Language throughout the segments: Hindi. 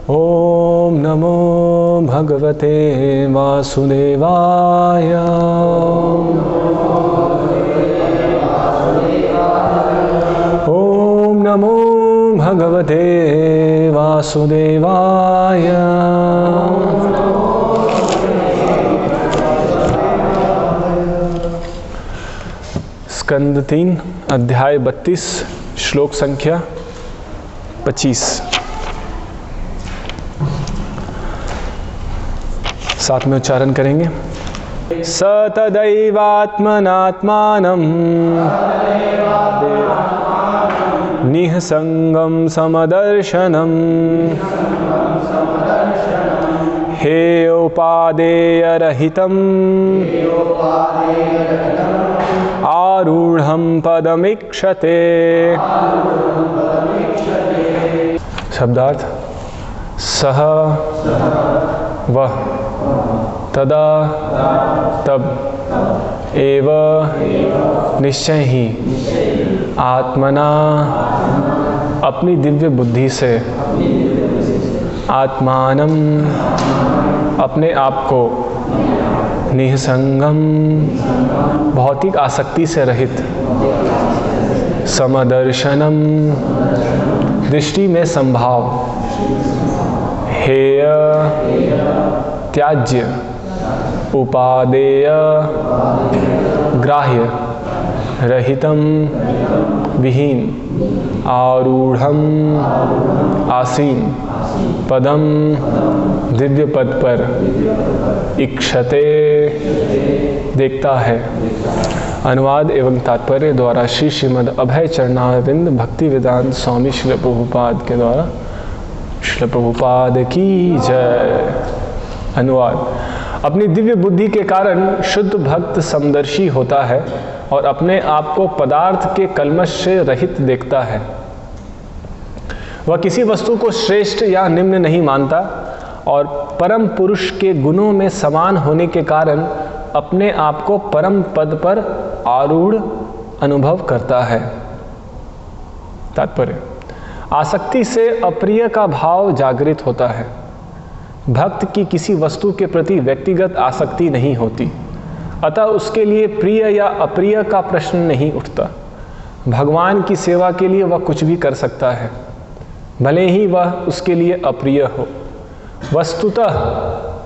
ओम नमो भगवते वासुदेवाय। ओम नमो भगवते वासुदेवाय। स्कंद 3 अध्याय 32 श्लोक संख्या 25। साथ में उच्चारण करेंगे। स तदैवात्मनात्मानं निःसंगं समदर्शनम् हेयोपादेयरहितम् आरूढ़ं पदमीक्षते। शब्दार्थ। सह वह तदा तब एव निश्चय ही आत्मना अपनी दिव्य बुद्धि से आत्मानम अपने आप को निःसंगम भौतिक आसक्ति से रहित समदर्शनम दृष्टि में संभाव हेय त्याज्य उपादेय ग्राह्य रहितम विहीन आरूढ़म आसीन पदम दिव्य पद पर इक्षते देखता है। अनुवाद एवं तात्पर्य द्वारा श्री श्रीमद् अभय चरणारविंद भक्ति वेदांत स्वामी श्रील प्रभुपाद के द्वारा। श्रील प्रभुपाद की जय। अनुवाद। अपनी दिव्य बुद्धि के कारण शुद्ध भक्त समदर्शी होता है और अपने आप को पदार्थ के कल्मश से रहित देखता है। वह किसी वस्तु को श्रेष्ठ या निम्न नहीं मानता और परम पुरुष के गुणों में समान होने के कारण अपने आप को परम पद पर आरूढ़ अनुभव करता है। तात्पर्य। आसक्ति से अप्रिय का भाव जागृत होता है। भक्त की किसी वस्तु के प्रति व्यक्तिगत आसक्ति नहीं होती, अतः उसके लिए प्रिय या अप्रिय का प्रश्न नहीं उठता। भगवान की सेवा के लिए वह कुछ भी कर सकता है, भले ही वह उसके लिए अप्रिय हो। वस्तुतः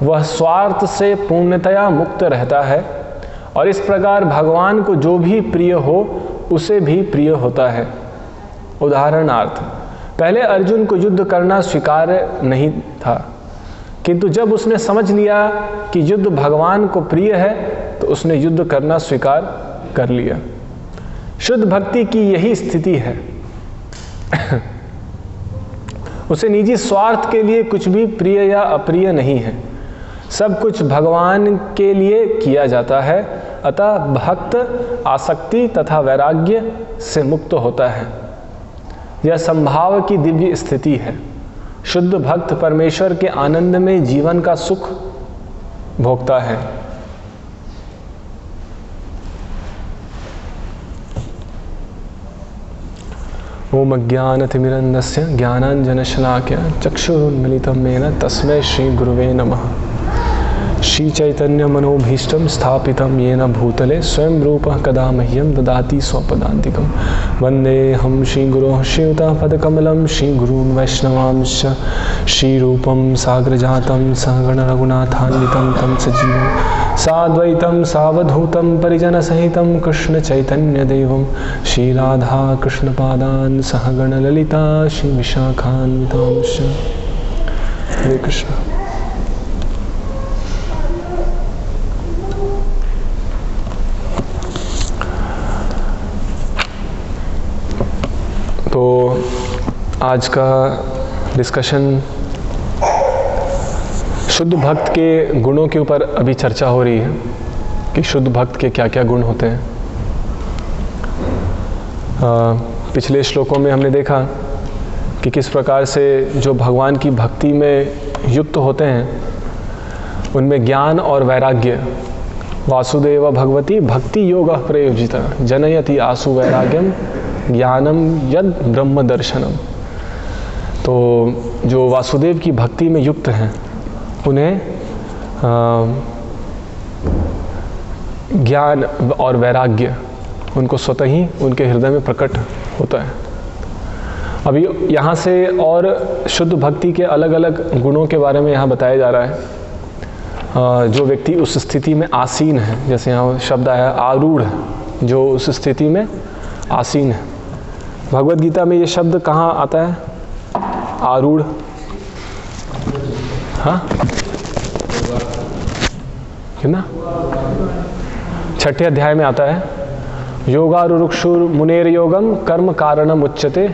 वह स्वार्थ से पूर्णतया मुक्त रहता है और इस प्रकार भगवान को जो भी प्रिय हो उसे भी प्रिय होता है। उदाहरणार्थ, पहले अर्जुन को युद्ध करना स्वीकार्य नहीं था, किंतु जब उसने समझ लिया कि युद्ध भगवान को प्रिय है तो उसने युद्ध करना स्वीकार कर लिया। शुद्ध भक्ति की यही स्थिति है। उसे निजी स्वार्थ के लिए कुछ भी प्रिय या अप्रिय नहीं है, सब कुछ भगवान के लिए किया जाता है। अतः भक्त आसक्ति तथा वैराग्य से मुक्त होता है। यह संभाव की दिव्य स्थिति है। शुद्ध भक्त परमेश्वर के आनंद में जीवन का सुख भोगता है। ओम अज्ञानतिमिरन्धस्य ज्ञानाञ्जनशलाकया चक्षुरुन्मीलितं येन तस्मै श्री गुरुवे नमः। श्री चैतन्य मनोभीष्टं स्थापितं येन भूतले स्वयं रूपः कदा मह्यं ददाति स्वपदान्तिकं। वन्देऽहं श्रीगुरोः श्रीयुतापदकमलं श्रीगुरून् वैष्णवांश्च। श्रीरूपं साग्रजातं सहगण रघुनाथान्वितं तं सजीवं साद्वैतं सावधूतं परिजनसहितं कृष्णचैतन्यदेवं श्रीराधा कृष्णपादान् सहगण ललिता श्रीविशाखान्वितांश्च। हरे कृष्ण। तो आज का डिस्कशन शुद्ध भक्त के गुणों के ऊपर अभी चर्चा हो रही है कि शुद्ध भक्त के क्या क्या गुण होते हैं। पिछले श्लोकों में हमने देखा कि किस प्रकार से जो भगवान की भक्ति में युक्त होते हैं उनमें ज्ञान और वैराग्य वासुदेव भगवती भक्ति योग प्रयोजिता जनयति आसु वैराग्यम ज्ञानम यद ब्रह्म दर्शनम। तो जो वासुदेव की भक्ति में युक्त हैं उन्हें ज्ञान और वैराग्य उनको स्वतः ही उनके हृदय में प्रकट होता है। अभी यहाँ से और शुद्ध भक्ति के अलग अलग गुणों के बारे में यहाँ बताया जा रहा है। जो व्यक्ति उस स्थिति में आसीन है, जैसे यहाँ शब्द आया आरूढ़, जो उस स्थिति में आसीन है। भगवद गीता में ये शब्द कहाँ आता है? आरूढ़, हाँ ना, 6ठे अध्याय में आता है। योगारूढ़ुक्षुर मुनेर योगम कर्म कारणम उच्यते,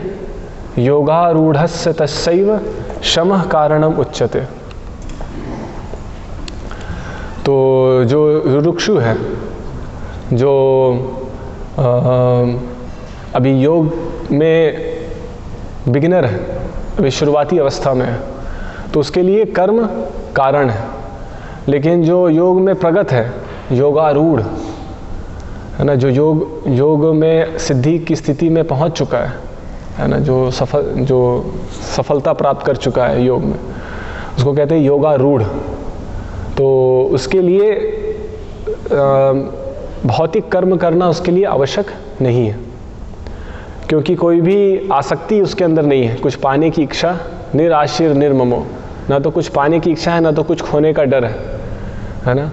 योगारूढ़स्य तस्सैव शमः कारणम उच्यते। तो जो रुक्षु है, जो अभी योग में बिगिनर है, अभी शुरुआती अवस्था में है, तो उसके लिए कर्म कारण है। लेकिन जो योग में प्रगत है, योगारूढ़ है ना, जो योग में सिद्धि की स्थिति में पहुंच चुका है ना, जो सफलता प्राप्त कर चुका है योग में, उसको कहते हैं योगारूढ़। तो उसके लिए भौतिक कर्म करना उसके लिए आवश्यक नहीं है, क्योंकि कोई भी आसक्ति उसके अंदर नहीं है। कुछ पाने की इच्छा, निराशीर निर्ममो, ना तो कुछ पाने की इच्छा है, ना तो कुछ खोने का डर है ना।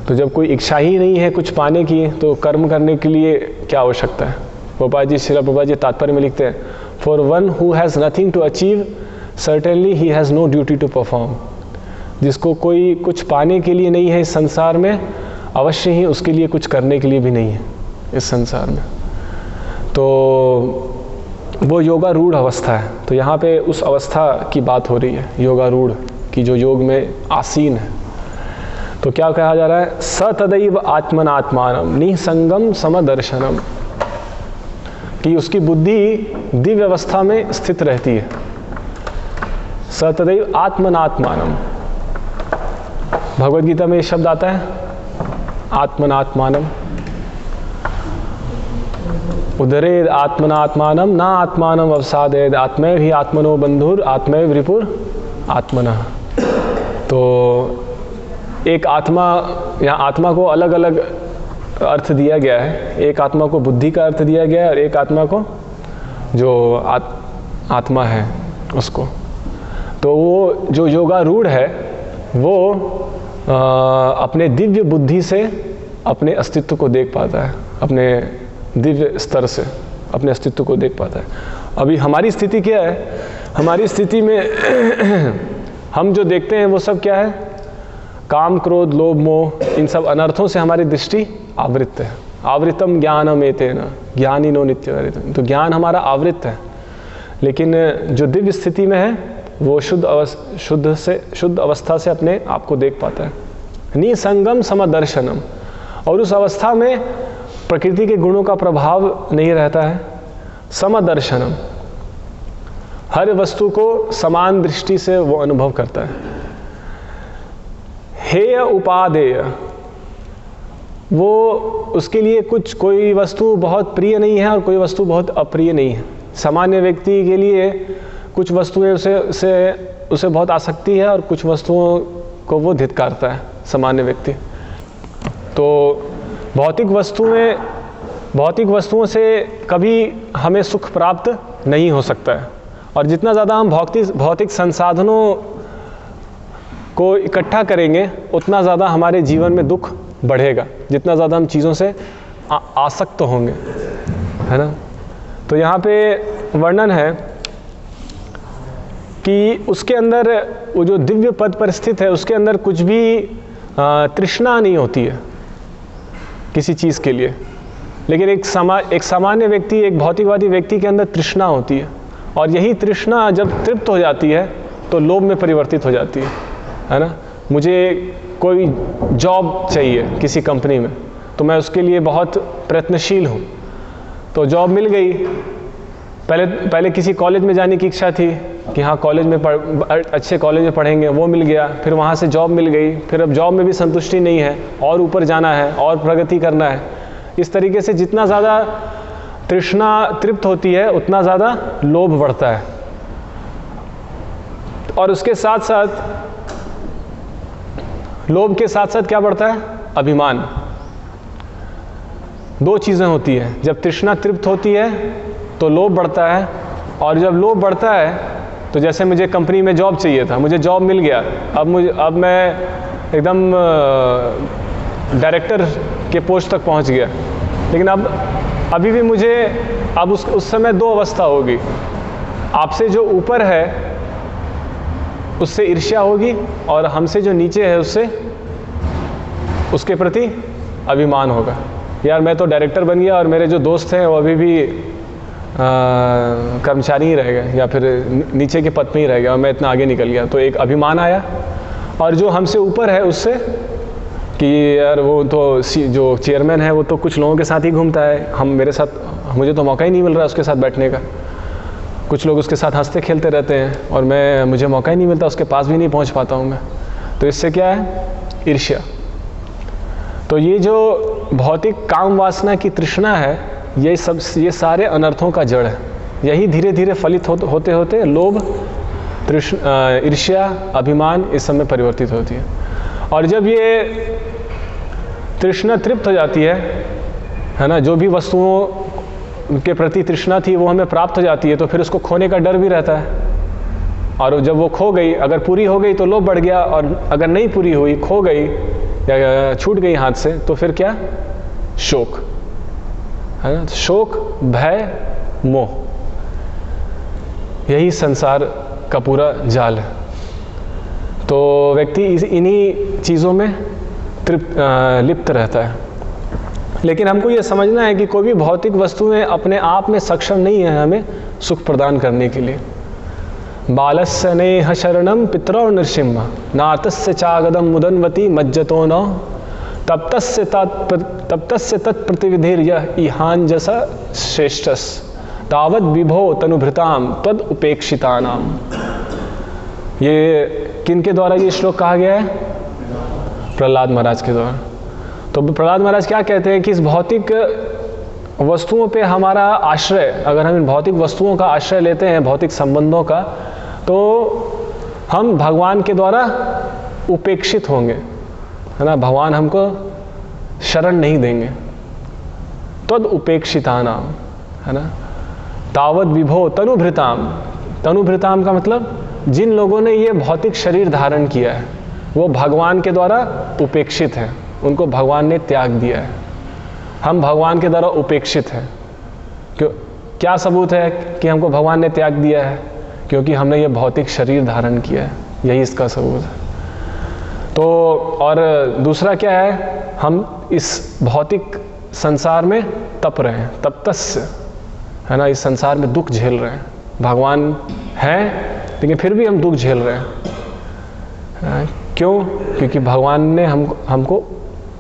तो जब कोई इच्छा ही नहीं है कुछ पाने की, तो कर्म करने के लिए क्या आवश्यकता है? श्रील प्रभुपाद जी तात्पर्य में लिखते हैं, for one who has nothing to achieve certainly he has no duty to perform. जिसको कोई कुछ पाने के लिए नहीं है इस संसार में, अवश्य ही उसके लिए कुछ करने के लिए भी नहीं है इस संसार में। तो वो योगारूढ़ अवस्था है। तो यहाँ पे उस अवस्था की बात हो रही है, योगारूढ़ की, जो योग में आसीन है। तो क्या कहा जा रहा है? स तदैव आत्मनात्मानम निसंगम समदर्शनम, कि उसकी बुद्धि दिव्य अवस्था में स्थित रहती है। स तदैव आत्मनात्मानम, भगवद गीता में ये शब्द आता है आत्मनात्मानम। उदरेद आत्मनात्मानम ना आत्मानम अवसादेद, आत्मैव ही आत्मनो बंधुर आत्मैव रिपुर आत्मनः। तो एक आत्मा, यहाँ आत्मा को अलग अलग अर्थ दिया गया है। एक आत्मा को बुद्धि का अर्थ दिया गया है, और एक आत्मा को जो आत्मा है उसको। तो वो जो योगारूढ़ है वो अपने दिव्य बुद्धि से अपने अस्तित्व को देख पाता है, अपने दिव्य स्तर से अपने अस्तित्व को देख पाता है। अभी हमारी स्थिति क्या है? हमारी स्थिति में हम जो देखते हैं वो सब क्या है? काम, क्रोध, लोभ, मोह, इन सब अनर्थों से हमारी दृष्टि आवृत है। आवृतम ज्ञानम एतेन ज्ञानिनो नित्यम्। तो ज्ञान हमारा आवृत है, लेकिन जो दिव्य स्थिति में है वो शुद्ध अवस्था से अपने आप को देख पाता है। निसंगम समदर्शनम, और उस अवस्था में प्रकृति के गुणों का प्रभाव नहीं रहता है। समदर्शनम, हर वस्तु को समान दृष्टि से वो अनुभव करता है। हेय उपादेय, वो उसके लिए कोई वस्तु बहुत प्रिय नहीं है और कोई वस्तु बहुत अप्रिय नहीं है। सामान्य व्यक्ति के लिए कुछ वस्तुएं उसे बहुत आसक्ति है, और कुछ वस्तुओं को वो धिक्कारता है सामान्य व्यक्ति। तो भौतिक वस्तुओं से कभी हमें सुख प्राप्त नहीं हो सकता है, और जितना ज़्यादा हम भौतिक संसाधनों को इकट्ठा करेंगे उतना ज़्यादा हमारे जीवन में दुख बढ़ेगा, जितना ज़्यादा हम चीज़ों से आसक्त होंगे, है ना। तो यहाँ पे वर्णन है कि उसके अंदर वो जो दिव्य पद पर स्थित है उसके अंदर कुछ भी तृष्णा नहीं होती है किसी चीज़ के लिए। लेकिन एक सामान्य व्यक्ति, एक भौतिकवादी व्यक्ति के अंदर तृष्णा होती है, और यही तृष्णा जब तृप्त हो जाती है तो लोभ में परिवर्तित हो जाती है ना। मुझे कोई जॉब चाहिए किसी कंपनी में, तो मैं उसके लिए बहुत प्रयत्नशील हूँ, तो जॉब मिल गई। पहले किसी कॉलेज में जाने की इच्छा थी कि हाँ कॉलेज में अच्छे कॉलेज में पढ़ेंगे, वो मिल गया। फिर वहाँ से जॉब मिल गई, फिर अब जॉब में भी संतुष्टि नहीं है, और ऊपर जाना है और प्रगति करना है। इस तरीके से जितना ज़्यादा तृष्णा तृप्त होती है उतना ज़्यादा लोभ बढ़ता है। और उसके साथ साथ लोभ के साथ साथ क्या बढ़ता है? अभिमान। दो चीज़ें होती हैं, जब तृष्णा तृप्त होती है तो लोभ बढ़ता है, और जब लोभ बढ़ता है तो जैसे मुझे कंपनी में जॉब चाहिए था, मुझे जॉब मिल गया, अब मैं एकदम डायरेक्टर के पोस्ट तक पहुंच गया, लेकिन अभी भी मुझे अब उस समय दो अवस्था होगी। आपसे जो ऊपर है उससे ईर्ष्या होगी, और हमसे जो नीचे है उसके प्रति अभिमान होगा। यार मैं तो डायरेक्टर बन गया और मेरे जो दोस्त हैं वो अभी भी कर्मचारी ही रह गए या फिर नीचे के पद में ही रह गया और मैं इतना आगे निकल गया, तो एक अभिमान आया। और जो हमसे ऊपर है उससे कि यार वो तो जो चेयरमैन है वो तो कुछ लोगों के साथ ही घूमता है, मुझे तो मौका ही नहीं मिल रहा है उसके साथ बैठने का। कुछ लोग उसके साथ हंसते खेलते रहते हैं और मुझे मौका ही नहीं मिलता, उसके पास भी नहीं पहुंच पाता हूं मैं। तो इससे क्या है? ईर्ष्या। तो ये जो भौतिक काम वासना की तृष्णा है, ये सारे अनर्थों का जड़ है। यही धीरे धीरे फलित होते होते लोभ, ईर्ष्या, अभिमान इस सब में परिवर्तित होती है। और जब ये तृष्णा तृप्त हो जाती है ना, जो भी वस्तुओं के प्रति तृष्णा थी वो हमें प्राप्त हो जाती है, तो फिर उसको खोने का डर भी रहता है। और जब वो खो गई, अगर पूरी हो गई तो लोभ बढ़ गया, और अगर नहीं पूरी हुई, खो गई या छूट गई हाथ से, तो फिर क्या? शोक, है ना। शोक, भय, मोह, यही संसार का पूरा जाल है। तो व्यक्ति इन्हीं चीज़ों में लिप्त रहता है। लेकिन हमको ये समझना है कि कोई भी भौतिक वस्तुएं अपने आप में सक्षम नहीं है हमें सुख प्रदान करने के लिए। बालस्य नेह शरणम पितरौ नृसिंह नातस्य चागदम मुदन्वती मज्जतो न तप्तस्य तत्प्रतिविधिर यह इहांजसा श्रेष्ठस तावद विभो तनुभृताम तद उपेक्षितानाम। ये किनके द्वारा ये श्लोक कहा गया है? प्रहलाद महाराज के द्वारा। तो प्रहलाद महाराज क्या कहते हैं कि इस भौतिक वस्तुओं पे हमारा आश्रय, अगर हम इन भौतिक वस्तुओं का आश्रय लेते हैं, भौतिक संबंधों का, तो हम भगवान के द्वारा उपेक्षित होंगे, है ना। भगवान हमको शरण नहीं देंगे। तद उपेक्षितानाम, है ना। तावद विभो तनुभृताम। तनुभृताम का मतलब जिन लोगों ने ये भौतिक शरीर धारण किया है वो भगवान के द्वारा उपेक्षित हैं, उनको भगवान ने त्याग दिया है। हम भगवान के द्वारा उपेक्षित हैं। क्या सबूत है कि हमको भगवान ने त्याग दिया है? क्योंकि हमने ये भौतिक शरीर धारण किया है, यही इसका सबूत है। तो और दूसरा क्या है? हम इस भौतिक संसार में तप रहे हैं, तप्तस्य, है ना। इस संसार में दुख झेल रहे हैं। भगवान है लेकिन फिर भी हम दुख झेल रहे हैं। क्यों? क्योंकि भगवान ने हमको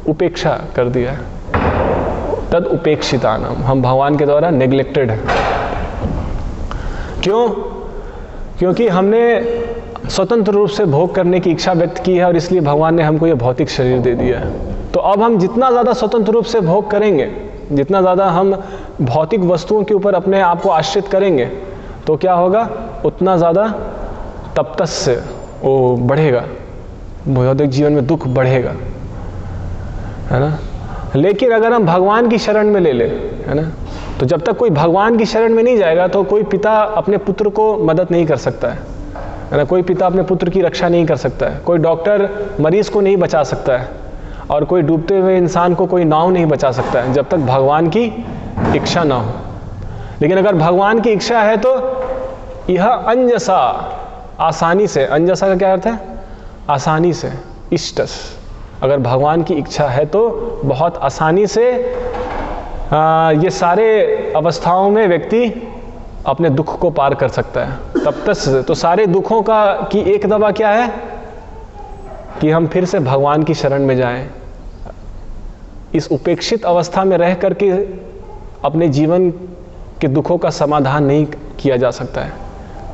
उपेक्षा कर दिया है। तद उपेक्षितानाम, हम भगवान के द्वारा नेग्लेक्टेड हैं। क्यों? क्योंकि हमने स्वतंत्र रूप से भोग करने की इच्छा व्यक्त की है और इसलिए भगवान ने हमको ये भौतिक शरीर दे दिया है। तो अब हम जितना ज़्यादा स्वतंत्र रूप से भोग करेंगे, जितना ज़्यादा हम भौतिक वस्तुओं के ऊपर अपने आप को आश्रित करेंगे, तो क्या होगा? उतना ज़्यादा तप्तस्य वो बढ़ेगा, भौतिक जीवन में दुख बढ़ेगा, है ना। लेकिन अगर हम भगवान की शरण में ले ले, है ना, तो जब तक कोई भगवान की शरण में नहीं जाएगा तो कोई पिता अपने पुत्र को मदद नहीं कर सकता है ना। कोई पिता अपने पुत्र की रक्षा नहीं कर सकता है, कोई डॉक्टर मरीज को नहीं बचा सकता है, और कोई डूबते हुए इंसान को कोई नाव नहीं बचा सकता है जब तक भगवान की इच्छा ना हो। लेकिन अगर भगवान की इच्छा है तो यह अंजसा, आसानी से, अंजसा का क्या अर्थ है? आसानी से, इष्टस। अगर भगवान की इच्छा है तो बहुत आसानी से ये सारे अवस्थाओं में व्यक्ति अपने दुख को पार कर सकता है। तब तक तो सारे दुखों की एक दवा क्या है? कि हम फिर से भगवान की शरण में जाएं। इस उपेक्षित अवस्था में रह करके अपने जीवन के दुखों का समाधान नहीं किया जा सकता है।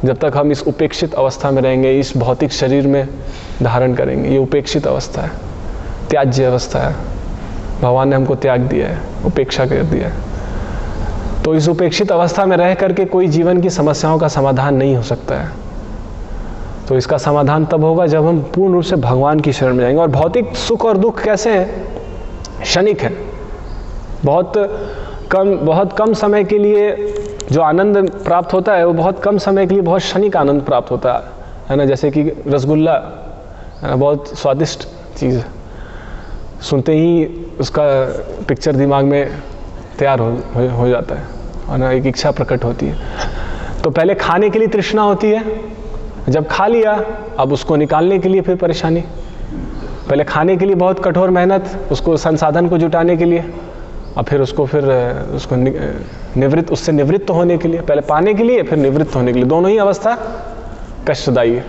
जब तक हम इस उपेक्षित अवस्था में रहेंगे, इस भौतिक शरीर में धारण करेंगे, ये उपेक्षित अवस्था है, त्याज्य अवस्था है। भगवान ने हमको त्याग दिया है, उपेक्षा कर दिया है। तो इस उपेक्षित अवस्था में रह करके कोई जीवन की समस्याओं का समाधान नहीं हो सकता है। तो इसका समाधान तब होगा जब हम पूर्ण रूप से भगवान की शरण में जाएंगे। और भौतिक सुख और दुख कैसे हैं? क्षणिक है। बहुत कम समय के लिए जो आनंद प्राप्त होता है वो बहुत कम समय के लिए बहुत क्षणिक आनंद प्राप्त होता है ना। जैसे कि रसगुल्ला बहुत स्वादिष्ट चीज़ है, सुनते ही उसका पिक्चर दिमाग में तैयार हो जाता है ना, एक इच्छा प्रकट होती है। तो पहले खाने के लिए तृष्णा होती है, जब खा लिया अब उसको निकालने के लिए फिर परेशानी। पहले खाने के लिए बहुत कठोर मेहनत, उसको संसाधन को जुटाने के लिए, और फिर उसको उससे निवृत्त होने के लिए, पहले पाने के लिए फिर निवृत्त होने के लिए। दोनों ही अवस्था कष्टदायी है।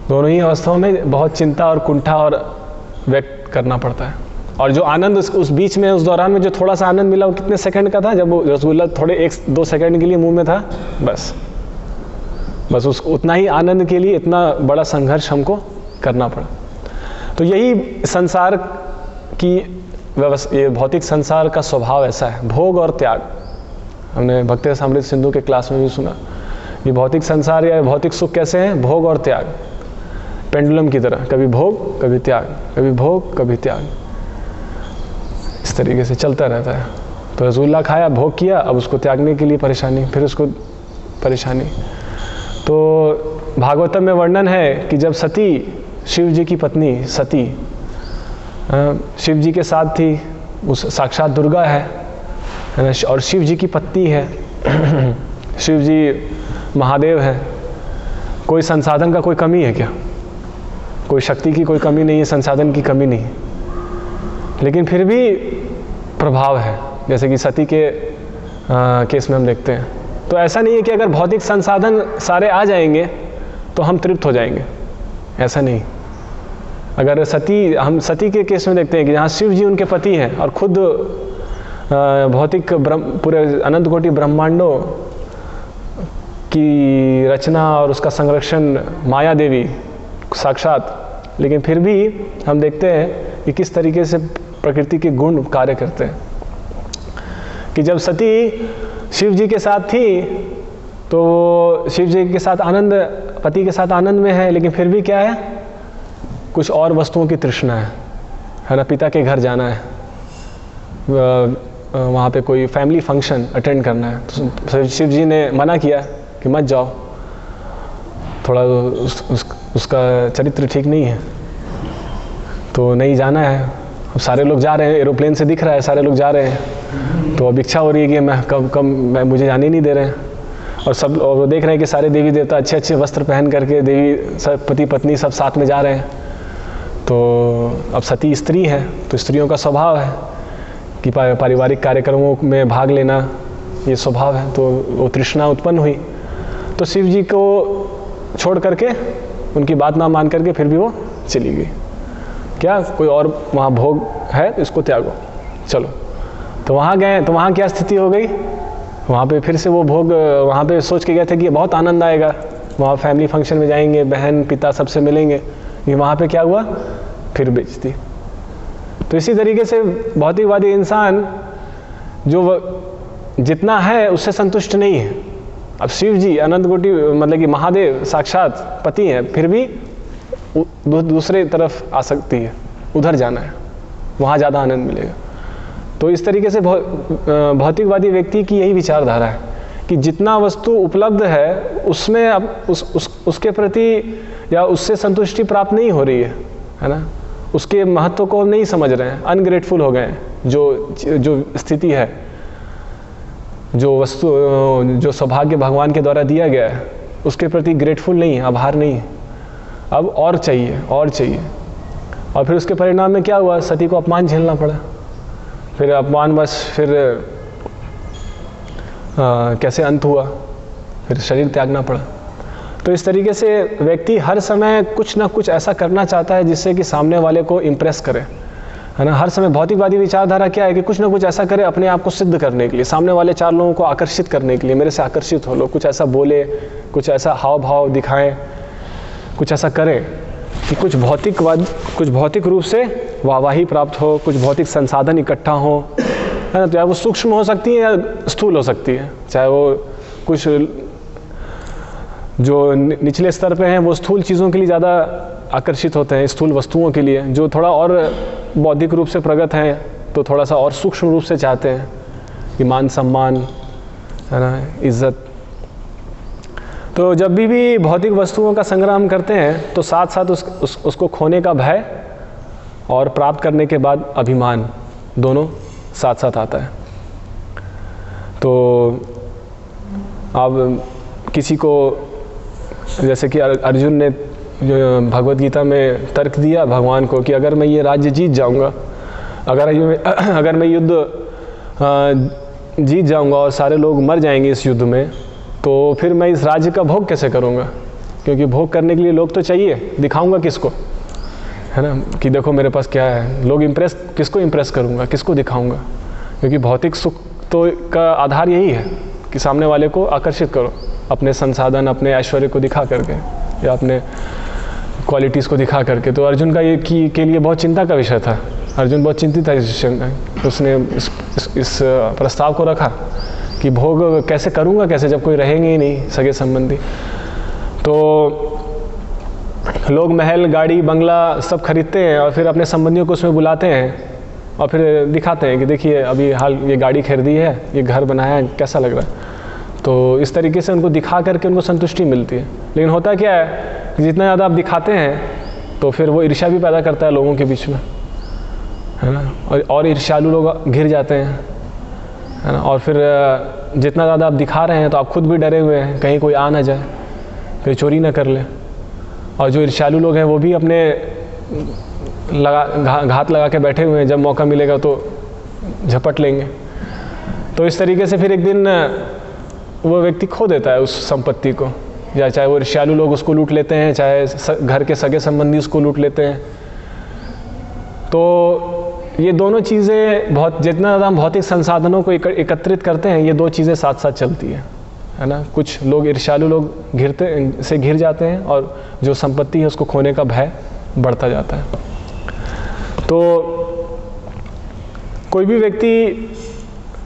दोनों ही अवस्थाओं में बहुत चिंता और कुंठा और व्यक्त करना पड़ता है। और जो आनंद उस बीच में, उस दौरान में जो थोड़ा सा आनंद मिला वो कितने सेकंड का था? जब वो रसगुल्ला थोड़े 1-2 सेकंड के लिए मुंह में था, बस उतना ही आनंद के लिए इतना बड़ा संघर्ष हमको करना पड़ा। तो यही संसार की व्यवस्था, ये भौतिक संसार का स्वभाव ऐसा है, भोग और त्याग। हमने भक्ति रस अमृत सिंधु के क्लास में भी सुना, ये भौतिक संसार या भौतिक सुख कैसे हैं? भोग और त्याग, पेंडुलम की तरह, कभी भोग कभी त्याग, कभी भोग कभी त्याग, इस तरीके से चलता रहता है। तो रसगुल्ला खाया, भोग किया, अब उसको त्यागने के लिए परेशानी, फिर उसको परेशानी। तो भागवतम में वर्णन है कि जब सती, शिव जी की पत्नी सती शिव जी के साथ थी, उस साक्षात दुर्गा है ना, और शिव जी की पत्नी है, शिव जी महादेव है। कोई संसाधन का कोई कमी है क्या? कोई शक्ति की कोई कमी नहीं है, संसाधन की कमी नहीं, लेकिन फिर भी प्रभाव है, जैसे कि सती के केस में हम देखते हैं। तो ऐसा नहीं है कि अगर भौतिक संसाधन सारे आ जाएंगे तो हम तृप्त हो जाएंगे, ऐसा नहीं। अगर हम सती के केस में देखते हैं कि जहाँ शिव जी उनके पति हैं और खुद भौतिक पूरे अनंत कोटि ब्रह्मांडों की रचना और उसका संरक्षण माया देवी साक्षात, लेकिन फिर भी हम देखते हैं कि किस तरीके से प्रकृति के गुण कार्य करते हैं। कि जब सती शिव जी के साथ थी तो शिव जी के साथ आनंद, पति के साथ आनंद में है, लेकिन फिर भी क्या है? कुछ और वस्तुओं की तृष्णा है ना। पिता के घर जाना है, वहाँ पे कोई फैमिली फंक्शन अटेंड करना है, तो शिव जी ने मना किया कि मत जाओ, थोड़ा उसका चरित्र ठीक नहीं है, तो नहीं जाना है। अब सारे लोग जा रहे हैं, एरोप्लेन से दिख रहा है सारे लोग जा रहे हैं, तो अब इच्छा हो रही है कि मैं मुझे जाने नहीं दे रहे हैं। और वो देख रहे हैं कि सारे देवी देवता अच्छे अच्छे वस्त्र पहन करके, देवी सब पति पत्नी सब साथ में जा रहे हैं। तो अब सती स्त्री है, तो स्त्रियों का स्वभाव है कि पारिवारिक कार्यक्रमों में भाग लेना, ये स्वभाव है। तो वो तृष्णा उत्पन्न हुई, तो शिव जी को छोड़ करके, उनकी बात ना मान करके फिर भी वो चली गई। क्या कोई और वहाँ भोग है, इसको त्यागो, चलो। तो वहाँ गए, तो वहाँ क्या स्थिति हो गई? वहाँ पे फिर से वो भोग, वहाँ पे सोच के गए थे कि बहुत आनंद आएगा, वहाँ फैमिली फंक्शन में जाएंगे, बहन पिता सबसे मिलेंगे, ये वहाँ पे क्या हुआ? फिर बेइज्जती। तो इसी तरीके से भौतिकवादी इंसान जो जितना है उससे संतुष्ट नहीं है। अब शिव जी अनंत कोटि, मतलब कि महादेव साक्षात पति हैं, फिर भी दूसरे तरफ आसक्ति है, उधर जाना है, वहाँ ज़्यादा आनंद मिलेगा। तो इस तरीके से भौतिकवादी व्यक्ति की यही विचारधारा है कि जितना वस्तु उपलब्ध है उसमें अब उसके प्रति या उससे संतुष्टि प्राप्त नहीं हो रही है ना, उसके महत्व को नहीं समझ रहे हैं, अनग्रेटफुल हो गए हैं। जो स्थिति है, जो वस्तु, जो सौभाग्य भगवान के द्वारा दिया गया है, उसके प्रति ग्रेटफुल नहीं है, आभार नहीं है, अब और चाहिए और चाहिए। और फिर उसके परिणाम में क्या हुआ? सती को अपमान झेलना पड़ा। फिर अपमान बस फिर कैसे अंत हुआ? फिर शरीर त्यागना पड़ा। तो इस तरीके से व्यक्ति हर समय कुछ ना कुछ ऐसा करना चाहता है जिससे कि सामने वाले को इम्प्रेस करे, है ना। हर समय भौतिकवादी विचारधारा क्या है कि कुछ ना कुछ ऐसा करे अपने आप को सिद्ध करने के लिए, सामने वाले 4 लोगों को आकर्षित करने के लिए, मेरे से आकर्षित हो लो, कुछ ऐसा बोले, कुछ ऐसा हाव भाव दिखाएं, कुछ ऐसा करें कि कुछ भौतिक रूप से वाहवाही प्राप्त हो, कुछ भौतिक संसाधन इकट्ठा हो, है ना। चाहे वो सूक्ष्म हो सकती है या स्थूल हो सकती है, चाहे वो कुछ जो निचले स्तर पे हैं वो स्थूल चीज़ों के लिए ज़्यादा आकर्षित होते हैं, स्थूल वस्तुओं के लिए। जो थोड़ा और बौद्धिक रूप से प्रगत हैं तो थोड़ा सा और सूक्ष्म रूप से चाहते हैं कि मान सम्मान, है ना, इज्जत। तो जब भी भौतिक वस्तुओं का संग्रह हम करते हैं तो साथ साथ उसको खोने का भय और प्राप्त करने के बाद अभिमान दोनों साथ साथ आता है। तो अब किसी को, जैसे कि अर्जुन ने जो भगवद गीता में तर्क दिया भगवान को कि अगर मैं ये राज्य जीत जाऊंगा, अगर मैं युद्ध जीत जाऊंगा और सारे लोग मर जाएंगे इस युद्ध में, तो फिर मैं इस राज्य का भोग कैसे करूंगा? क्योंकि भोग करने के लिए लोग तो चाहिए, दिखाऊंगा किसको, है ना, कि देखो मेरे पास क्या है। लोग किसको इम्प्रेस करूंगा, किसको दिखाऊंगा? क्योंकि भौतिक सुख तो का आधार यही है कि सामने वाले को आकर्षित करो अपने संसाधन, अपने ऐश्वर्य को दिखा करके या अपने क्वालिटीज़ को दिखा करके। तो अर्जुन का ये के लिए बहुत चिंता का विषय था। अर्जुन बहुत चिंतित था इस विषय में। उसने इस प्रस्ताव को रखा कि भोग कैसे करूँगा, कैसे, जब कोई रहेंगे ही नहीं सगे संबंधी। तो लोग महल, गाड़ी, बंगला सब खरीदते हैं और फिर अपने संबंधियों को उसमें बुलाते हैं और फिर दिखाते हैं कि देखिए अभी हाल ये गाड़ी खरीदी है, ये घर बनाया है, कैसा लग रहा है। तो इस तरीके से उनको दिखा करके उनको संतुष्टि मिलती है। लेकिन होता क्या है कि जितना ज़्यादा आप दिखाते हैं तो फिर वो ईर्ष्या भी पैदा करता है लोगों के बीच में, है ना, और ईर्ष्यालु लोग घिर जाते हैं, है ना। और फिर जितना ज़्यादा आप दिखा रहे हैं तो आप खुद भी डरे हुए हैं कहीं कोई आ ना जाए, कोई चोरी ना कर ले। और जो ईर्ष्यालु लोग हैं वो भी अपने घात लगा के बैठे हुए हैं, जब मौका मिलेगा तो झपट लेंगे। तो इस तरीके से फिर एक दिन वो व्यक्ति खो देता है उस संपत्ति को, या चाहे वो ईर्ष्यालु लोग उसको लूट लेते हैं, चाहे घर के सगे संबंधी उसको लूट लेते हैं। तो ये दोनों चीज़ें जितना ज़्यादा हम भौतिक संसाधनों को एकत्रित करते हैं, ये दो चीज़ें साथ साथ चलती है ना। कुछ लोग ईर्ष्यालु लोग घिर जाते हैं और जो संपत्ति है उसको खोने का भय बढ़ता जाता है। तो कोई भी व्यक्ति,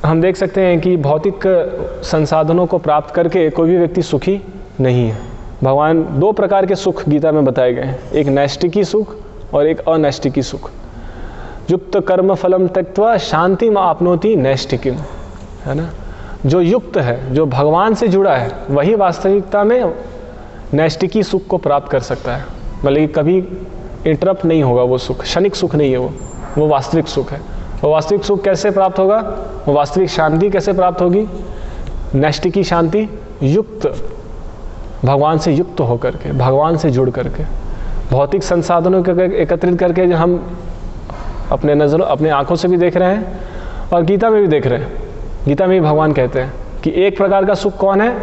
हम देख सकते हैं कि भौतिक संसाधनों को प्राप्त करके कोई भी व्यक्ति सुखी नहीं है। भगवान दो प्रकार के सुख गीता में बताए गए हैं, एक नैष्टिकी सुख और एक अनैष्टिकी सुख। युक्त कर्म फलम त्यक्त्वा शांतिम आपनोति नैष्टिकीम, है ना। जो युक्त है, जो भगवान से जुड़ा है, वही वास्तविकता में नैष्टिकी सुख को प्राप्त कर सकता है। मतलब कि कभी इंटरप्ट नहीं होगा वो सुख, क्षणिक सुख नहीं है वो वास्तविक सुख है। वो वास्तविक सुख कैसे प्राप्त होगा, वो वास्तविक शांति कैसे प्राप्त होगी? नैष्टिकी शांति युक्त, भगवान से युक्त होकर के, भगवान से जुड़ करके। भौतिक संसाधनों को एकत्रित करके जो हम अपने नज़रों, अपने आँखों से भी देख रहे हैं और गीता में भी देख रहे हैं। गीता में भी भगवान कहते हैं कि एक प्रकार का सुख कौन है?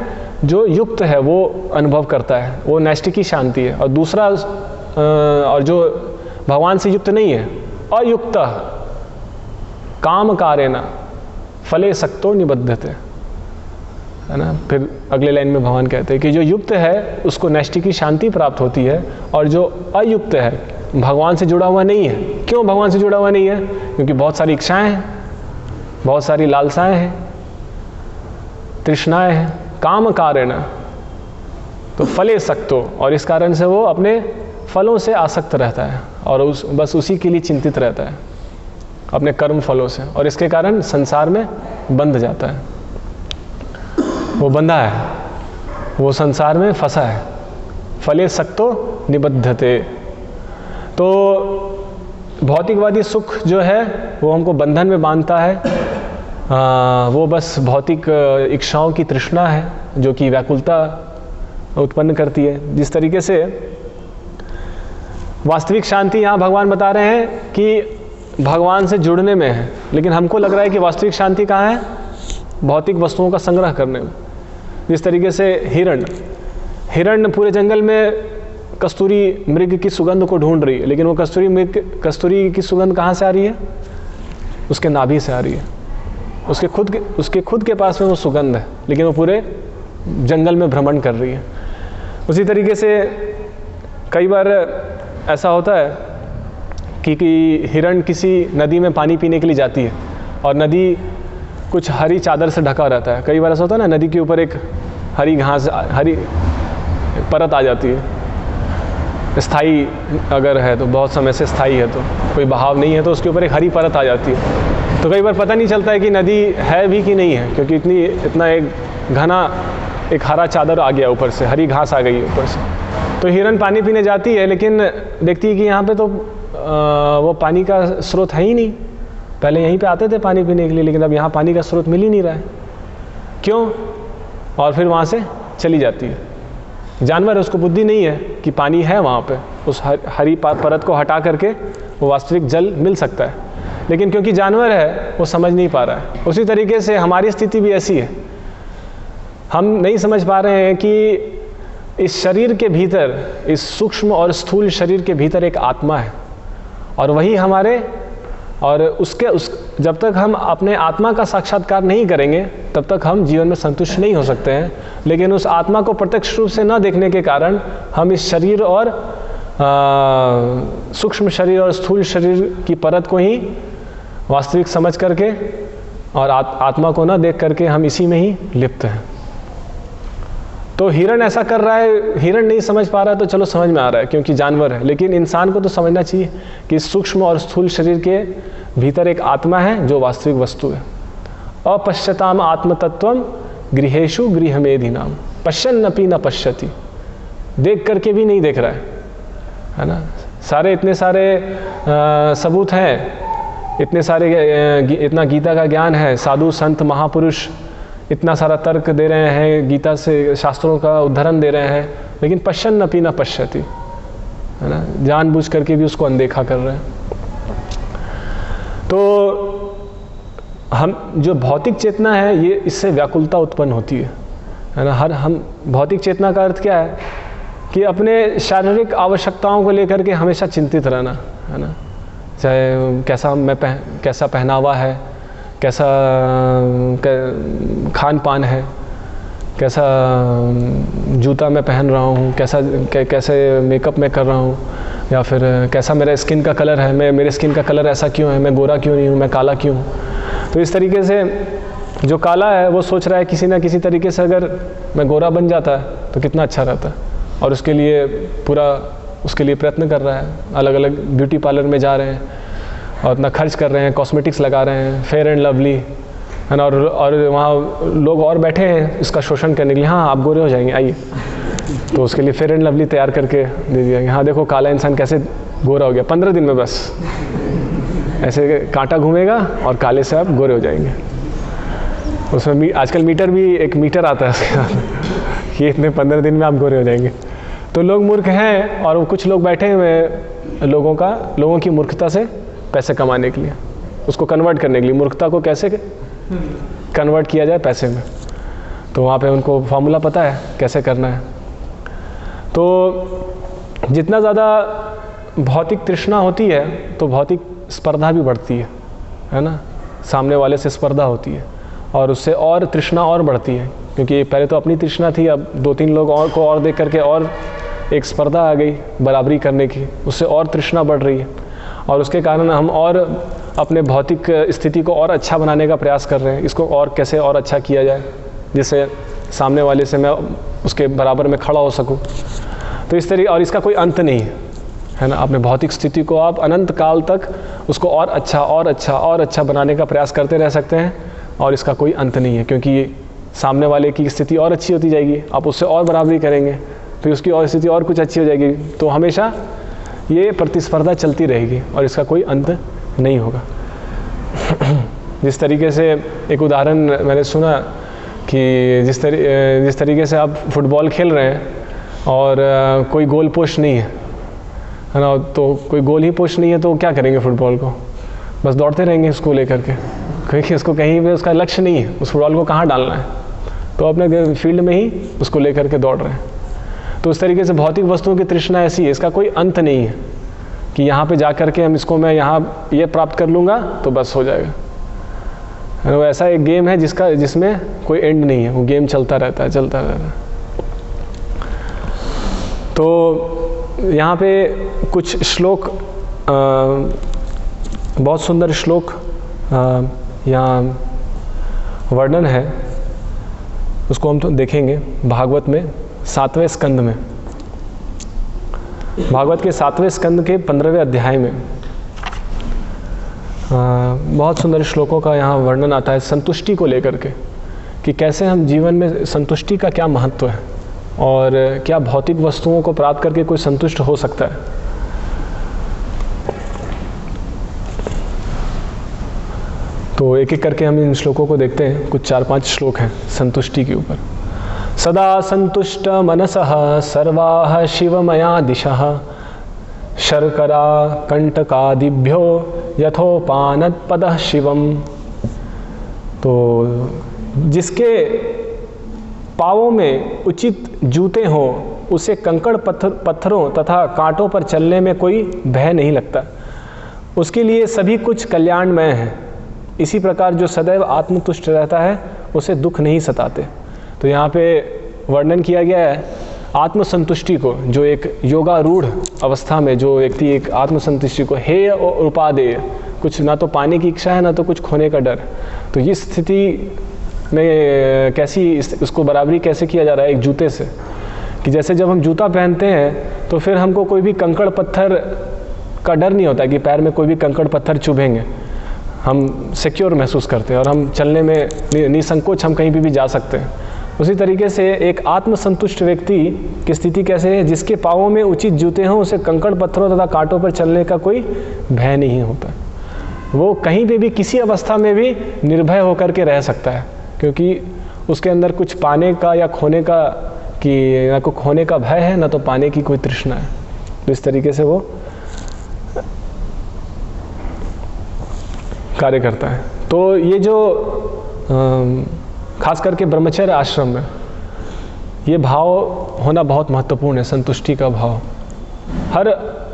जो युक्त है वो अनुभव करता है, वो नैष्टिकी शांति है। और दूसरा, और जो भगवान से युक्त नहीं है, अयुक्त काम कारेण फले सक्तो निबद्धते, है ना। फिर अगले लाइन में भगवान कहते हैं कि जो युक्त है उसको नैष्टिकी शांति प्राप्त होती है, और जो अयुक्त है, भगवान से जुड़ा हुआ नहीं है। क्यों भगवान से जुड़ा हुआ नहीं है? क्योंकि बहुत सारी इच्छाएं हैं, बहुत सारी लालसाएं हैं, तृष्णाएं हैं, काम कारेण, तो फले सक्तो, और इस कारण से वो अपने फलों से आसक्त रहता है और बस उसी के लिए चिंतित रहता है, अपने कर्म फलों से, और इसके कारण संसार में बंध जाता है। वो बंधा है, वो संसार में फंसा है। फले सक्तो निबद्धते। तो भौतिकवादी सुख जो है वो हमको बंधन में बांधता है। वो बस भौतिक इच्छाओं की तृष्णा है जो कि व्याकुलता उत्पन्न करती है। जिस तरीके से वास्तविक शांति यहाँ भगवान बता रहे हैं कि भगवान से जुड़ने में है, लेकिन हमको लग रहा है कि वास्तविक शांति कहाँ है? भौतिक वस्तुओं का संग्रह करने में। जिस तरीके से हिरण पूरे जंगल में कस्तूरी मृग की सुगंध को ढूंढ रही है, लेकिन वो कस्तूरी की सुगंध कहाँ से आ रही है? उसके नाभि से आ रही है। उसके खुद के पास में वो सुगंध है, लेकिन वो पूरे जंगल में भ्रमण कर रही है। उसी तरीके से कई बार ऐसा होता है कि हिरण किसी नदी में पानी पीने के लिए जाती है और नदी कुछ हरी चादर से ढका रहता है। कई बार ऐसा होता है ना, नदी के ऊपर एक हरी घास, परत आ जाती है। स्थाई अगर है तो बहुत समय से स्थाई है, तो कोई बहाव नहीं है तो उसके ऊपर एक हरी परत आ जाती है। तो कई बार पता नहीं चलता है कि नदी है भी कि नहीं है, क्योंकि इतना एक घना एक हरा चादर आ गया ऊपर से, हरी घास आ गई ऊपर से। तो हिरन पानी पीने जाती है, लेकिन देखती है कि यहाँ पे तो वो पानी का स्रोत है ही नहीं। पहले यहीं पे आते थे पानी पीने के लिए, लेकिन अब यहाँ पानी का स्रोत मिल ही नहीं रहा है, क्यों? और फिर वहाँ से चली जाती है। जानवर है, उसको बुद्धि नहीं है कि पानी है वहाँ पे, उस हरी परत को हटा करके वो वास्तविक जल मिल सकता है, लेकिन क्योंकि जानवर है वो समझ नहीं पा रहा है। उसी तरीके से हमारी स्थिति भी ऐसी है, हम नहीं समझ पा रहे हैं कि इस शरीर के भीतर, इस सूक्ष्म और स्थूल शरीर के भीतर एक आत्मा है, और वही हमारे, और जब तक हम अपने आत्मा का साक्षात्कार नहीं करेंगे तब तक हम जीवन में संतुष्ट नहीं हो सकते हैं। लेकिन उस आत्मा को प्रत्यक्ष रूप से न देखने के कारण हम इस शरीर और सूक्ष्म शरीर और स्थूल शरीर की परत को ही वास्तविक समझ करके और आत्मा को न देख करके हम इसी में ही लिप्त हैं। तो हिरण ऐसा कर रहा है, हिरण नहीं समझ पा रहा है तो चलो समझ में आ रहा है क्योंकि जानवर है, लेकिन इंसान को तो समझना चाहिए कि सूक्ष्म और स्थूल शरीर के भीतर एक आत्मा है जो वास्तविक वस्तु है। अपश्यताम आत्मतत्वम गृहेषु गृहमेधिनाम पश्यन्नपि न पश्यति, देख करके भी नहीं देख रहा है ना। सारे इतने सारे सबूत हैं, इतना गीता का ज्ञान है, साधु संत महापुरुष इतना सारा तर्क दे रहे हैं, गीता से शास्त्रों का उद्धरण दे रहे हैं, लेकिन पश्यन्नपि न पश्यति, है ना, जानबूझ करके भी उसको अनदेखा कर रहे हैं। तो हम जो भौतिक चेतना है, ये इससे व्याकुलता उत्पन्न होती है ना। हम भौतिक चेतना का अर्थ क्या है कि अपने शारीरिक आवश्यकताओं को लेकर के हमेशा चिंतित रहना, है ना। चाहे कैसा पहनावा है, कैसा खान पान है, कैसा जूता मैं पहन रहा हूँ, कैसे मेकअप मैं कर रहा हूँ, या फिर कैसा मेरा स्किन का कलर है, मेरे स्किन का कलर ऐसा क्यों है, मैं गोरा क्यों नहीं हूँ, मैं काला क्यों हूँ। तो इस तरीके से जो काला है वो सोच रहा है किसी ना किसी तरीके से अगर मैं गोरा बन जाता है तो कितना अच्छा रहता, और उसके लिए प्रयत्न कर रहा है, अलग अलग ब्यूटी पार्लर में जा रहे हैं और इतना खर्च कर रहे हैं, कॉस्मेटिक्स लगा रहे हैं, फेयर एंड लवली, है ना, और वहाँ लोग और बैठे हैं इसका शोषण करने के लिए, हाँ आप गोरे हो जाएंगे आइए, तो उसके लिए फेयर एंड लवली तैयार करके दे दिया, हाँ देखो काला इंसान कैसे गोरा हो गया 15 दिन में, बस ऐसे कांटा घूमेगा और काले से आप गोरे हो जाएंगे। उसमें आजकल मीटर भी, एक मीटर आता है उसके बाद ये इतने 15 दिन में आप गोरे हो जाएंगे। तो लोग मूर्ख हैं, और कुछ लोग बैठे हुए हैं लोगों की मूर्खता से पैसे कमाने के लिए, उसको कन्वर्ट करने के लिए, मूर्खता को कैसे कन्वर्ट किया जाए पैसे में, तो वहाँ पे उनको फॉर्मूला पता है कैसे करना है। तो जितना ज़्यादा भौतिक तृष्णा होती है तो भौतिक स्पर्धा भी बढ़ती है ना, सामने वाले से स्पर्धा होती है और उससे और तृष्णा और बढ़ती है, क्योंकि पहले तो अपनी तृष्णा थी, अब 2-3 लोग और को और देख करके और एक स्पर्धा आ गई बराबरी करने की, उससे और तृष्णा बढ़ रही है, और उसके कारण हम और अपने भौतिक स्थिति को और अच्छा बनाने का प्रयास कर रहे हैं, इसको और कैसे और अच्छा किया जाए जिससे सामने वाले से मैं उसके बराबर में खड़ा हो सकूं। तो इस तरीके, और इसका कोई अंत नहीं है ना, अपने भौतिक स्थिति को आप अनंत काल तक उसको और अच्छा बनाने का प्रयास करते रह सकते हैं, और इसका कोई अंत नहीं है, क्योंकि सामने वाले की स्थिति और अच्छी होती जाएगी, आप उससे और बराबरी करेंगे तो उसकी और स्थिति और कुछ अच्छी हो जाएगी, तो हमेशा ये प्रतिस्पर्धा चलती रहेगी और इसका कोई अंत नहीं होगा। जिस तरीके से एक उदाहरण मैंने सुना कि जिस तरीके से आप फुटबॉल खेल रहे हैं और कोई गोल पोस्ट नहीं है ना, तो कोई गोल ही पोस्ट नहीं है तो क्या करेंगे फुटबॉल को, बस दौड़ते रहेंगे उसको लेकर के, क्योंकि उसको कहीं भी उसका लक्ष्य नहीं है उस फुटबॉल को कहाँ डालना है, तो अपने फील्ड में ही उसको लेकर के दौड़ रहे हैं। तो उस तरीके से भौतिक वस्तुओं की तृष्णा ऐसी है, इसका कोई अंत नहीं है कि यहाँ पे जा कर के मैं यहाँ ये प्राप्त कर लूँगा तो बस हो जाएगा। वो ऐसा एक गेम है जिसमें कोई एंड नहीं है, वो गेम चलता रहता है। तो यहाँ पे कुछ श्लोक, बहुत सुंदर श्लोक यहाँ वर्णन है, उसको हम तो देखेंगे भागवत में 7वें स्कंद में, भागवत के 7वें स्कंद के 15वें अध्याय में बहुत सुंदर श्लोकों का यहाँ वर्णन आता है संतुष्टि को लेकर के, कि कैसे हम जीवन में संतुष्टि का क्या महत्व है और क्या भौतिक वस्तुओं को प्राप्त करके कोई संतुष्ट हो सकता है। तो एक एक करके हम इन श्लोकों को देखते हैं। कुछ 4-5 श्लोक हैं संतुष्टि के ऊपर। सदा संतुष्ट मनसः सर्वाः शिवमया दिशः शर्करा कंटकादिभ्यो यथोपानत्पदः शिवम। तो जिसके पाँवों में उचित जूते हों उसे कंकड़ पत्थरों तथा कांटों पर चलने में कोई भय नहीं लगता, उसके लिए सभी कुछ कल्याणमय है। इसी प्रकार जो सदैव आत्मतुष्ट रहता है उसे दुख नहीं सताते। तो यहाँ पे वर्णन किया गया है आत्मसंतुष्टि को, जो एक योगारूढ़ अवस्था में जो व्यक्ति एक आत्मसंतुष्टि को हेय और उपादेय, कुछ ना तो पाने की इच्छा है ना तो कुछ खोने का डर, तो इस स्थिति में कैसी उसको बराबरी कैसे किया जा रहा है एक जूते से, कि जैसे जब हम जूता पहनते हैं तो फिर हमको कोई भी कंकड़ पत्थर का डर नहीं होता कि पैर में कोई भी कंकड़ पत्थर चुभेंगे, हम सिक्योर महसूस करते हैं और हम चलने में निसंकोच हम कहीं भी जा सकते हैं। उसी तरीके से एक आत्मसंतुष्ट व्यक्ति की स्थिति कैसे है, जिसके पाँवों में उचित जूते हों उसे कंकड़ पत्थरों तथा कांटों पर चलने का कोई भय नहीं होता। वो कहीं पे भी किसी अवस्था में भी निर्भय होकर के रह सकता है, क्योंकि उसके अंदर कुछ पाने का या खोने का कि ना को खोने का भय है ना तो पाने की कोई तृष्णा है। तो इस तरीके से वो कार्य करता है। तो ये जो खास करके ब्रह्मचर्य आश्रम में ये भाव होना बहुत महत्वपूर्ण है, संतुष्टि का भाव। हर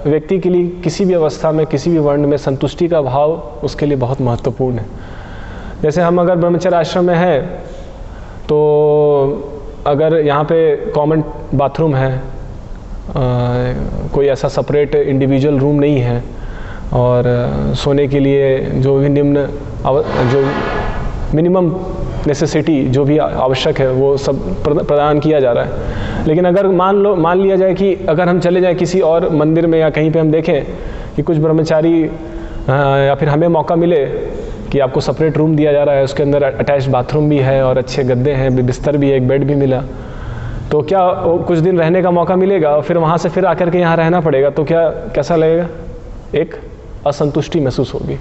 व्यक्ति के लिए किसी भी अवस्था में किसी भी वर्ण में संतुष्टि का भाव उसके लिए बहुत महत्वपूर्ण है। जैसे हम अगर ब्रह्मचर्य आश्रम में हैं तो अगर यहाँ पे कॉमन बाथरूम है, कोई ऐसा सेपरेट इंडिविजुअल रूम नहीं है और सोने के लिए जो भी जो मिनिमम नेसेसिटी जो भी आवश्यक है वो सब प्रदान किया जा रहा है। लेकिन अगर मान लिया जाए कि अगर हम चले जाएं किसी और मंदिर में या कहीं पे हम देखें कि कुछ ब्रह्मचारी या फिर हमें मौका मिले कि आपको सेपरेट रूम दिया जा रहा है, उसके अंदर अटैच्ड बाथरूम भी है और अच्छे गद्दे हैं, बिस्तर भी है, एक बेड भी मिला, तो क्या कुछ दिन रहने का मौका मिलेगा और फिर वहाँ से फिर आकर के यहाँ रहना पड़ेगा, तो क्या कैसा लगेगा? एक असंतुष्टि महसूस होगी।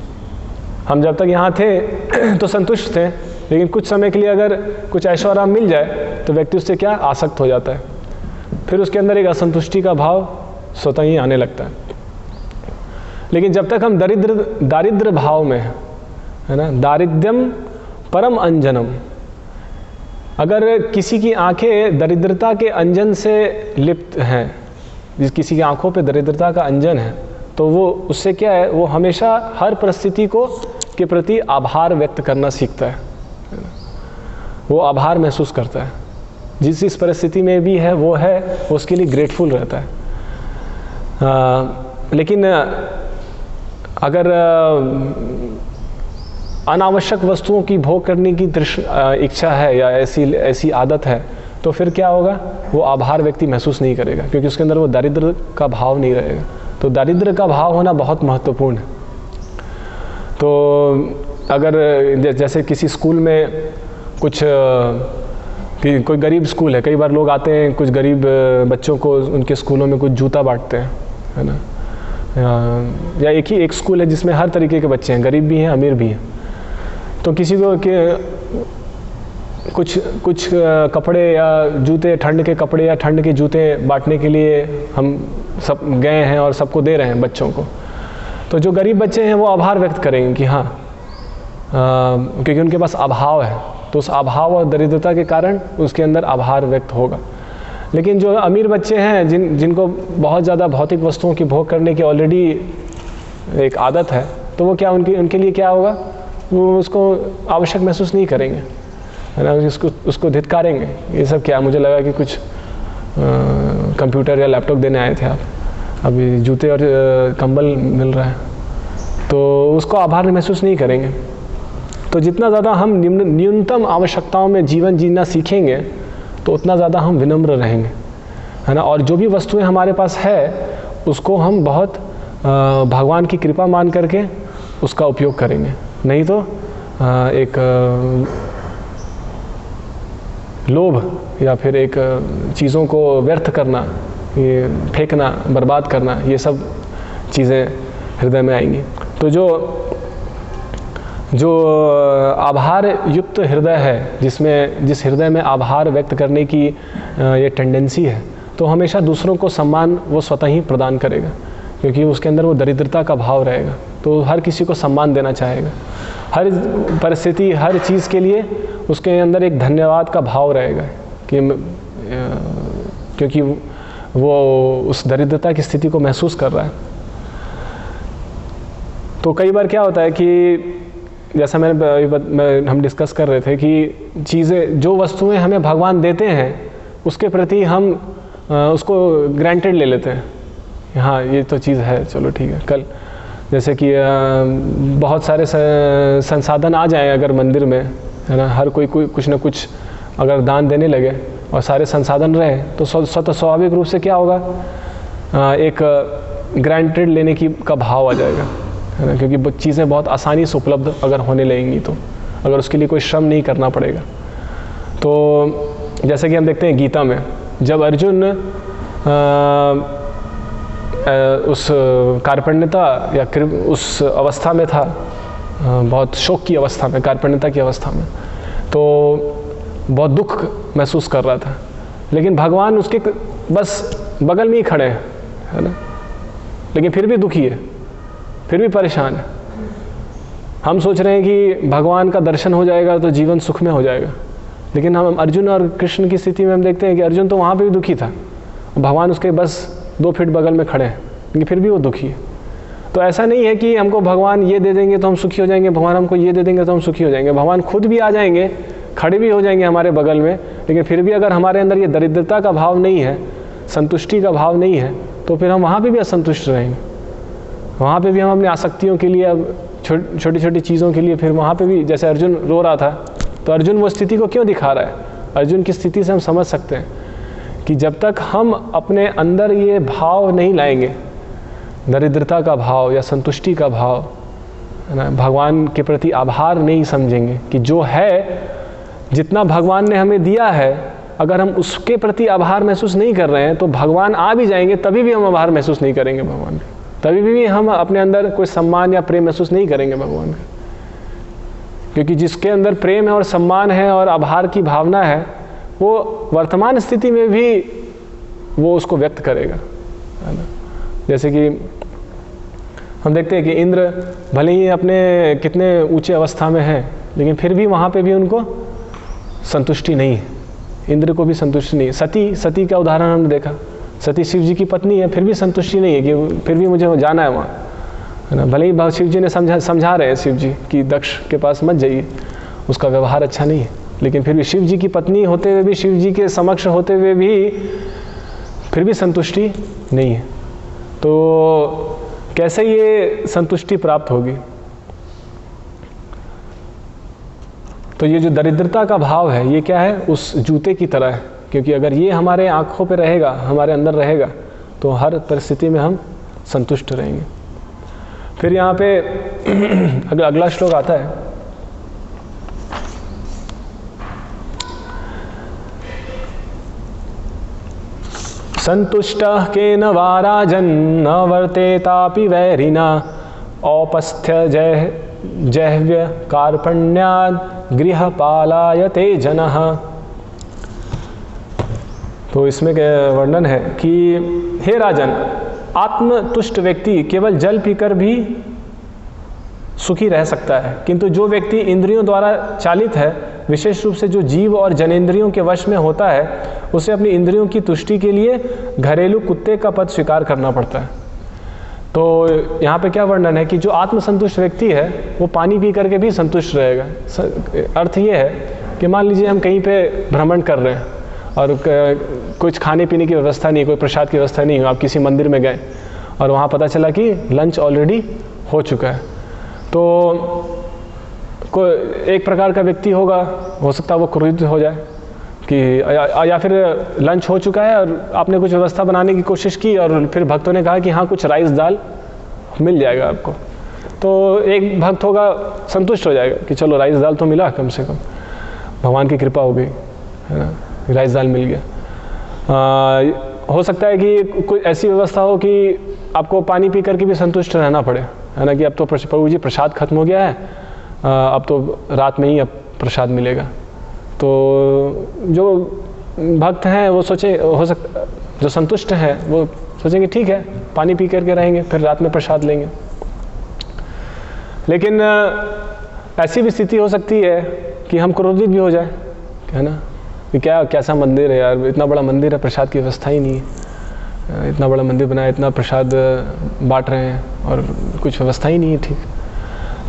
हम जब तक यहाँ थे तो संतुष्ट थे, लेकिन कुछ समय के लिए अगर कुछ ऐशो आराम मिल जाए तो व्यक्ति उससे क्या आसक्त हो जाता है, फिर उसके अंदर एक असंतुष्टि का भाव स्वतः ही आने लगता है। लेकिन जब तक हम दारिद्र भाव में है ना, दारिद्र्यम परम अंजनम, अगर किसी की आंखें दरिद्रता के अंजन से लिप्त हैं, किसी की आंखों पे दरिद्रता का अंजन है, तो वो उससे क्या है, वो हमेशा हर परिस्थिति के प्रति आभार व्यक्त करना सीखता है। वो आभार महसूस करता है, जिस परिस्थिति में भी है वो उसके लिए ग्रेटफुल रहता है। लेकिन अगर अनावश्यक वस्तुओं की भोग करने की इच्छा है या ऐसी आदत है, तो फिर क्या होगा, वो आभार व्यक्ति महसूस नहीं करेगा, क्योंकि उसके अंदर वो दारिद्र्य का भाव नहीं रहेगा। तो दारिद्र्य का भाव होना बहुत महत्वपूर्ण है। तो अगर जैसे किसी स्कूल में कोई गरीब स्कूल है, कई बार लोग आते हैं, कुछ गरीब बच्चों को उनके स्कूलों में कुछ जूता बांटते हैं, है ना, या एक स्कूल है जिसमें हर तरीके के बच्चे हैं, गरीब भी हैं अमीर भी हैं। तो किसी को कुछ कपड़े या जूते, ठंड के कपड़े या ठंड के जूते बांटने के लिए हम सब गए हैं और सबको दे रहे हैं बच्चों को। तो जो गरीब बच्चे हैं वो आभार व्यक्त करेंगे कि हाँ, क्योंकि उनके पास अभाव है, तो उस अभाव और दरिद्रता के कारण उसके अंदर आभार व्यक्त होगा। लेकिन जो अमीर बच्चे हैं जिनको बहुत ज़्यादा भौतिक वस्तुओं की भोग करने की ऑलरेडी एक आदत है, तो वो क्या उनके लिए क्या होगा, वो उसको आवश्यक महसूस नहीं करेंगे, है ना, उसको धिक्कारेंगे। ये सब क्या, मुझे लगा कि कुछ कंप्यूटर या लैपटॉप देने आए थे आप, अभी जूते और कंबल मिल रहा है, तो उसको आभार महसूस नहीं करेंगे। तो जितना ज़्यादा हम न्यूनतम आवश्यकताओं में जीवन जीना सीखेंगे, तो उतना ज़्यादा हम विनम्र रहेंगे, है ना। और जो भी वस्तुएं हमारे पास है उसको हम बहुत भगवान की कृपा मान करके उसका उपयोग करेंगे। नहीं तो एक लोभ या फिर एक चीज़ों को व्यर्थ करना, ये फेंकना, बर्बाद करना, ये सब चीज़ें हृदय में आएंगी। तो जो आभार युक्त हृदय है, जिस हृदय में आभार व्यक्त करने की ये टेंडेंसी है, तो हमेशा दूसरों को सम्मान वो स्वतः ही प्रदान करेगा, क्योंकि उसके अंदर वो दरिद्रता का भाव रहेगा। तो हर किसी को सम्मान देना चाहेगा, हर परिस्थिति, हर चीज़ के लिए उसके अंदर एक धन्यवाद का भाव रहेगा कि क्योंकि वो उस दरिद्रता की स्थिति को महसूस कर रहा है। तो कई बार क्या होता है कि जैसा हम डिस्कस कर रहे थे कि चीज़ें, जो वस्तुएं हमें भगवान देते हैं उसके प्रति हम उसको ग्रांटेड ले लेते हैं, हाँ ये तो चीज़ है, चलो ठीक है। कल जैसे कि बहुत सारे संसाधन आ जाएं अगर मंदिर में, है ना, हर कोई कुछ ना कुछ अगर दान देने लगे और सारे संसाधन रहे तो स्वाभाविक रूप से क्या होगा, एक ग्रांटेड लेने का भाव आ जाएगा, है ना, क्योंकि चीज़ें बहुत आसानी से उपलब्ध अगर होने लगेंगी तो अगर उसके लिए कोई श्रम नहीं करना पड़ेगा। तो जैसे कि हम देखते हैं गीता में, जब अर्जुन उस कार्पण्यता या उस अवस्था में था, बहुत शोक की अवस्था में, कार्पण्यता की अवस्था में, तो बहुत दुख महसूस कर रहा था, लेकिन भगवान उसके बस बगल में ही खड़े हैं, है ना, लेकिन फिर भी दुखी है, फिर भी परेशान है। हम सोच रहे हैं कि भगवान का दर्शन हो जाएगा तो जीवन सुख में हो जाएगा, लेकिन हम अर्जुन और कृष्ण की स्थिति में हम देखते हैं कि अर्जुन तो वहाँ पे भी दुखी था, भगवान उसके बस 2 फीट बगल में खड़े हैं, लेकिन फिर भी वो दुखी है। तो ऐसा नहीं है कि हमको भगवान ये दे देंगे तो हम सुखी हो जाएंगे, भगवान हमको ये दे देंगे तो हम सुखी हो जाएंगे। भगवान खुद भी आ जाएंगे, खड़े भी हो जाएंगे हमारे बगल में, लेकिन फिर भी अगर हमारे अंदर ये दरिद्रता का भाव नहीं है, संतुष्टि का भाव नहीं है, तो फिर हम वहाँ पे भी असंतुष्ट रहेंगे। वहाँ पे भी हम अपनी आसक्तियों के लिए, अब छोटी छोटी चीज़ों के लिए, फिर वहाँ पे भी जैसे अर्जुन रो रहा था, तो अर्जुन वो स्थिति को क्यों दिखा रहा है? अर्जुन की स्थिति से हम समझ सकते हैं कि जब तक हम अपने अंदर ये भाव नहीं लाएंगे, दरिद्रता का भाव या संतुष्टि का भाव, है ना, भगवान के प्रति आभार नहीं समझेंगे कि जो है, जितना भगवान ने हमें दिया है, अगर हम उसके प्रति आभार महसूस नहीं कर रहे हैं तो भगवान आ भी जाएंगे तभी भी हम आभार महसूस नहीं करेंगे भगवान का, तभी भी हम अपने अंदर कोई सम्मान या प्रेम महसूस नहीं करेंगे भगवान का। क्योंकि जिसके अंदर प्रेम है और सम्मान है और आभार की भावना है, वो वर्तमान स्थिति में भी वो उसको व्यक्त करेगा, है ना। जैसे कि हम देखते हैं कि इंद्र भले ही अपने कितने ऊंचे अवस्था में हैं, लेकिन फिर भी वहाँ पे भी उनको संतुष्टि नहीं है, इंद्र को भी संतुष्टि नहीं है। सती का उदाहरण हमने देखा, सती शिव जी की पत्नी है, फिर भी संतुष्टि नहीं है कि फिर भी मुझे जाना है वहाँ, है ना। भले ही शिव जी ने समझा रहे हैं शिव जी कि दक्ष के पास मत जाइए, उसका व्यवहार अच्छा नहीं है, लेकिन फिर भी शिव जी की पत्नी होते हुए भी, शिव जी के समक्ष होते हुए भी फिर भी संतुष्टि नहीं है। तो कैसे ये संतुष्टि प्राप्त होगी? तो ये जो दरिद्रता का भाव है, ये क्या है? उस जूते की तरह है, क्योंकि अगर ये हमारे आँखों पे रहेगा, हमारे अंदर रहेगा, तो हर परिस्थिति में हम संतुष्ट रहेंगे। फिर यहाँ पे अगला श्लोक आता है, संतुष्टः केन वा राजन् न वर्तेतापि वैरिणा औपस्थ्य जह्व्य कार्पण्याद् गृहपालायते जनः। तो इसमें वर्णन है कि हे राजन, आत्मतुष्ट व्यक्ति केवल जल पीकर भी सुखी रह सकता है, किंतु जो व्यक्ति इंद्रियों द्वारा चालित है, विशेष रूप से जो जीव और जनेंद्रियों के वश में होता है, उसे अपनी इंद्रियों की तुष्टि के लिए घरेलू कुत्ते का पद स्वीकार करना पड़ता है। तो यहाँ पे क्या वर्णन है कि जो आत्मसंतुष्ट व्यक्ति है वो पानी पी करके भी संतुष्ट रहेगा। अर्थ ये है कि मान लीजिए हम कहीं पे भ्रमण कर रहे हैं और कुछ खाने पीने की व्यवस्था नहीं, कोई प्रसाद की व्यवस्था नहीं, आप किसी मंदिर में गए और वहाँ पता चला कि लंच ऑलरेडी हो चुका है, तो कोई एक प्रकार का व्यक्ति होगा, हो सकता है वो क्रोधित हो जाए कि या फिर लंच हो चुका है और आपने कुछ व्यवस्था बनाने की कोशिश की और फिर भक्तों ने कहा कि हाँ कुछ राइस दाल मिल जाएगा आपको, तो एक भक्त होगा संतुष्ट हो जाएगा कि चलो राइस दाल तो मिला, कम से कम भगवान की कृपा हो गई, है ना, राइस दाल मिल गया। हो सकता है कि कोई ऐसी व्यवस्था हो कि आपको पानी पी करके भी संतुष्ट रहना पड़े, है ना, कि अब तो प्रभु जी प्रसाद खत्म हो गया है, अब तो रात में ही अब प्रसाद मिलेगा। तो जो भक्त हैं वो सोचे, हो सकता जो संतुष्ट हैं वो सोचेंगे ठीक है पानी पी करके रहेंगे, फिर रात में प्रसाद लेंगे। लेकिन ऐसी भी स्थिति हो सकती है कि हम क्रोधित भी हो जाए, है ना, कि क्या कैसा मंदिर है यार, इतना बड़ा मंदिर है, प्रसाद की व्यवस्था ही नहीं है, इतना बड़ा मंदिर बनाया, इतना प्रसाद बांट रहे हैं और कुछ व्यवस्था ही नहीं है ठीक।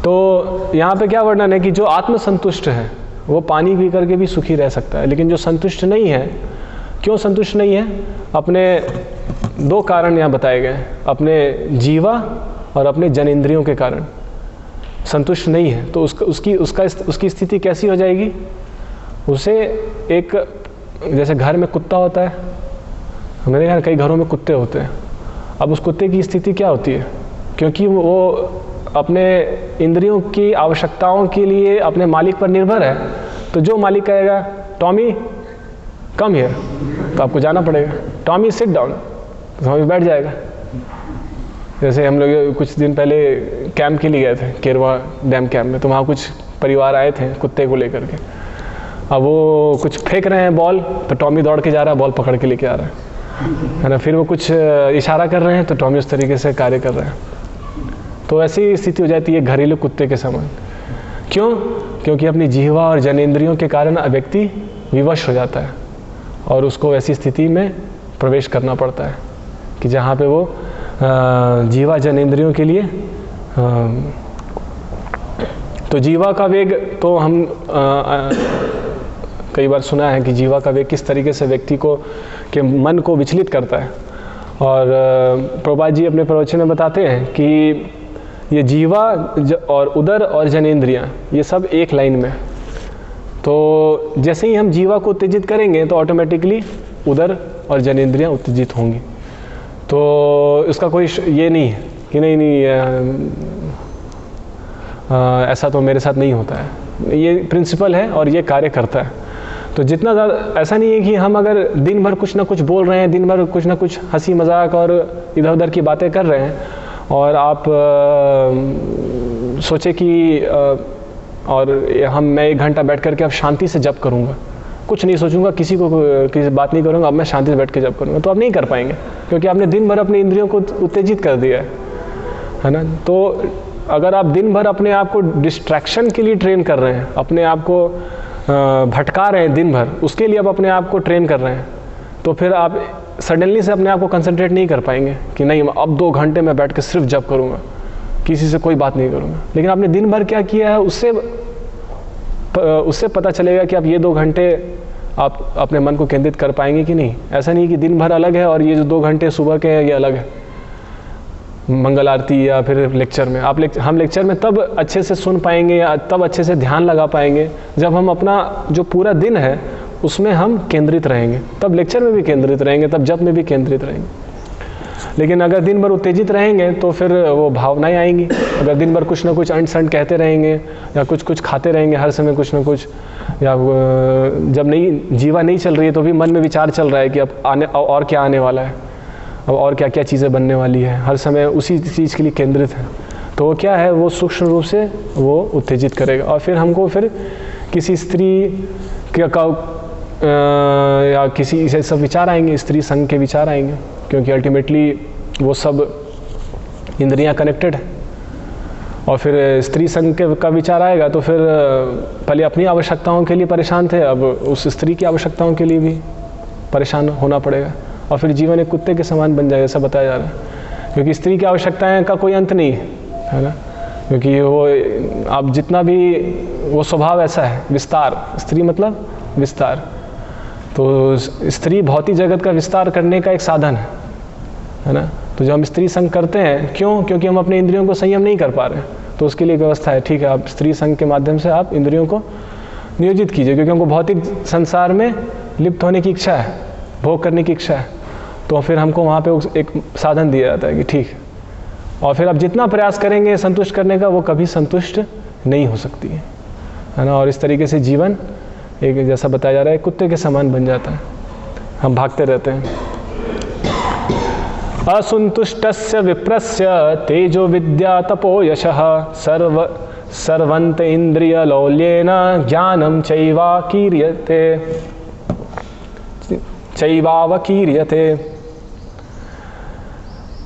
तो यहाँ पे क्या वर्णन है कि जो आत्मसंतुष्ट है वो पानी पी करके भी सुखी रह सकता है, लेकिन जो संतुष्ट नहीं है, क्यों संतुष्ट नहीं है, अपने दो कारण यहाँ बताए गए हैं, अपने जीवा और अपने जनेंद्रियों के कारण संतुष्ट नहीं है। तो उसकी स्थिति कैसी हो जाएगी, उसे एक जैसे घर में कुत्ता होता है, हमारे यहाँ कई घरों में कुत्ते होते हैं, अब उस कुत्ते की स्थिति क्या होती है, क्योंकि वो अपने इंद्रियों की आवश्यकताओं के लिए अपने मालिक पर निर्भर है, तो जो मालिक कहेगा टॉमी कम हियर, तो आपको जाना पड़ेगा, टॉमी सिट डाउन, तो टॉमी बैठ जाएगा। जैसे हम लोग कुछ दिन पहले कैंप के लिए गए थे, केरवा डैम कैंप में, तो वहाँ कुछ परिवार आए थे कुत्ते को लेकर के। अब वो कुछ फेंक रहे हैं बॉल, तो टॉमी दौड़ के जा रहा है, बॉल पकड़ के लेके आ रहा है ना, फिर वो कुछ इशारा कर रहे हैं तो टॉमी उस तरीके से कार्य कर रहे हैं। तो ऐसी स्थिति हो जाती है घरेलू कुत्ते के समान। क्यों? क्योंकि अपनी जीवा और जनेंद्रियों के कारण व्यक्ति विवश हो जाता है और उसको ऐसी स्थिति में प्रवेश करना पड़ता है कि जहाँ पे वो जीवा जनेंद्रियों के लिए तो जीवा का वेग, तो हम कई बार सुना है कि जीवा का वेग किस तरीके से व्यक्ति को के मन को विचलित करता है। और प्रभुपाद जी अपने प्रवचन में बताते हैं कि ये जीवा और उदर और जनेंद्रियां ये सब एक लाइन में, तो जैसे ही हम जीवा को उत्तेजित करेंगे तो ऑटोमेटिकली उदर और जनेंद्रियां उत्तेजित होंगी। तो इसका कोई ये नहीं है कि नहीं ऐसा तो मेरे साथ नहीं होता है, ये प्रिंसिपल है और ये कार्य करता है। तो जितना ज़्यादा ऐसा नहीं है कि हम अगर दिन भर कुछ ना कुछ बोल रहे हैं, दिन भर कुछ ना कुछ हंसी मजाक और इधर उधर की बातें कर रहे हैं और आप सोचे कि मैं 1 घंटा बैठ करके अब शांति से जप करूँगा, कुछ नहीं सोचूंगा, किसी बात नहीं करूँगा, अब मैं शांति से बैठ के जप करूँगा, तो आप नहीं कर पाएंगे क्योंकि आपने दिन भर अपने इंद्रियों को उत्तेजित कर दिया है ना। तो अगर आप दिन भर अपने आप को डिस्ट्रैक्शन के लिए ट्रेन कर रहे हैं, अपने आप को भटका रहे हैं दिन भर, उसके लिए आप अपने आप को ट्रेन कर रहे हैं, तो फिर आप सडनली से अपने आप को कंसंट्रेट नहीं कर पाएंगे कि नहीं अब 2 घंटे मैं बैठ के सिर्फ जप करूँगा, किसी से कोई बात नहीं करूँगा। लेकिन आपने दिन भर क्या किया है उससे पता चलेगा कि आप ये 2 घंटे आप अपने मन को केंद्रित कर पाएंगे कि नहीं। ऐसा नहीं कि दिन भर अलग है और ये जो 2 घंटे सुबह के हैं ये अलग है, मंगल आरती या फिर लेक्चर में हम लेक्चर में तब अच्छे से सुन पाएंगे या तब अच्छे से ध्यान लगा पाएंगे जब हम अपना जो पूरा दिन है उसमें हम केंद्रित रहेंगे, तब लेक्चर में भी केंद्रित रहेंगे, तब जप में भी केंद्रित रहेंगे। लेकिन अगर दिन भर उत्तेजित रहेंगे तो फिर वो भावनाएं आएंगी। अगर दिन भर कुछ ना कुछ अंट संट कहते रहेंगे या कुछ खाते रहेंगे हर समय कुछ ना कुछ, या जब जीवा नहीं चल रही है तो भी मन में विचार चल रहा है कि अब और क्या आने वाला है, अब और क्या क्या चीज़ें बनने वाली है, हर समय उसी चीज़ के लिए केंद्रित है, तो वो क्या है, वो सूक्ष्म रूप से वो उत्तेजित करेगा। और फिर हमको फिर किसी स्त्री या किसी ऐसे सब विचार आएंगे, स्त्री संग के विचार आएंगे, क्योंकि अल्टीमेटली वो सब इंद्रियां कनेक्टेड है। और फिर स्त्री संग का विचार आएगा तो फिर पहले अपनी आवश्यकताओं के लिए परेशान थे, अब उस स्त्री की आवश्यकताओं के लिए भी परेशान होना पड़ेगा, और फिर जीवन एक कुत्ते के समान बन जाएगा, ऐसा बताया जा रहा है। क्योंकि स्त्री की आवश्यकताएं का कोई अंत नहीं है ना, क्योंकि वो आप जितना भी वो स्वभाव ऐसा है, विस्तार, स्त्री मतलब विस्तार, तो स्त्री भौतिक जगत का विस्तार करने का एक साधन है ना। तो जब हम स्त्री संग करते हैं, क्यों? क्योंकि हम अपने इंद्रियों को संयम नहीं कर पा रहे हैं, तो उसके लिए व्यवस्था है, ठीक है आप स्त्री संग के माध्यम से आप इंद्रियों को नियोजित कीजिए, क्योंकि हमको भौतिक संसार में लिप्त होने की इच्छा है, भोग करने की इच्छा है, तो फिर हमको वहाँ पे एक साधन दिया जाता है कि ठीक है, और फिर आप जितना प्रयास करेंगे संतुष्ट करने का, वो कभी संतुष्ट नहीं हो सकती है ना। और इस तरीके से जीवन एक, जैसा बताया जा रहा है, कुत्ते के समान बन जाता है, हम भागते रहते हैं। असंतुष्टस्य विप्रस्य तेजो विद्या तपो यशः सर्वन्त इंद्रिय लौल्येन ज्ञानम चैवावकीर्यते।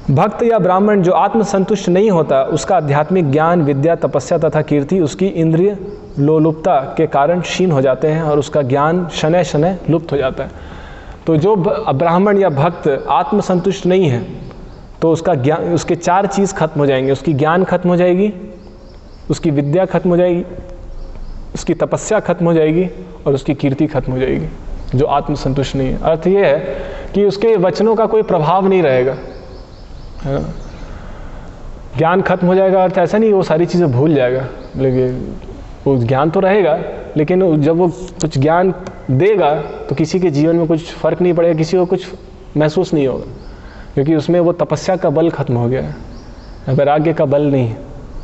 भक्त या ब्राह्मण जो आत्मसंतुष्ट नहीं होता, उसका आध्यात्मिक ज्ञान, विद्या, तपस्या तथा कीर्ति उसकी इंद्रिय लोलुपता के कारण क्षीण हो जाते हैं और उसका ज्ञान शनय शनय लुप्त हो जाता है। तो जो ब्राह्मण या भक्त आत्मसंतुष्ट नहीं है, तो उसका ज्ञान, उसके 4 चीज़ खत्म हो जाएंगे। उसकी ज्ञान खत्म हो जाएगी, उसकी विद्या खत्म हो जाएगी, उसकी तपस्या खत्म हो जाएगी और उसकी कीर्ति खत्म हो जाएगी, जो आत्मसंतुष्ट नहीं है। अर्थ ये है कि उसके वचनों का कोई प्रभाव नहीं रहेगा, है ना। ज्ञान खत्म हो जाएगा, अर्थ ऐसा नहीं वो सारी चीज़ें भूल जाएगा, लेकिन वो ज्ञान तो रहेगा, लेकिन जब वो कुछ ज्ञान देगा तो किसी के जीवन में कुछ फर्क नहीं पड़ेगा, किसी को कुछ महसूस नहीं होगा, क्योंकि उसमें वो तपस्या का बल खत्म हो गया है, वैराग्य का बल नहीं,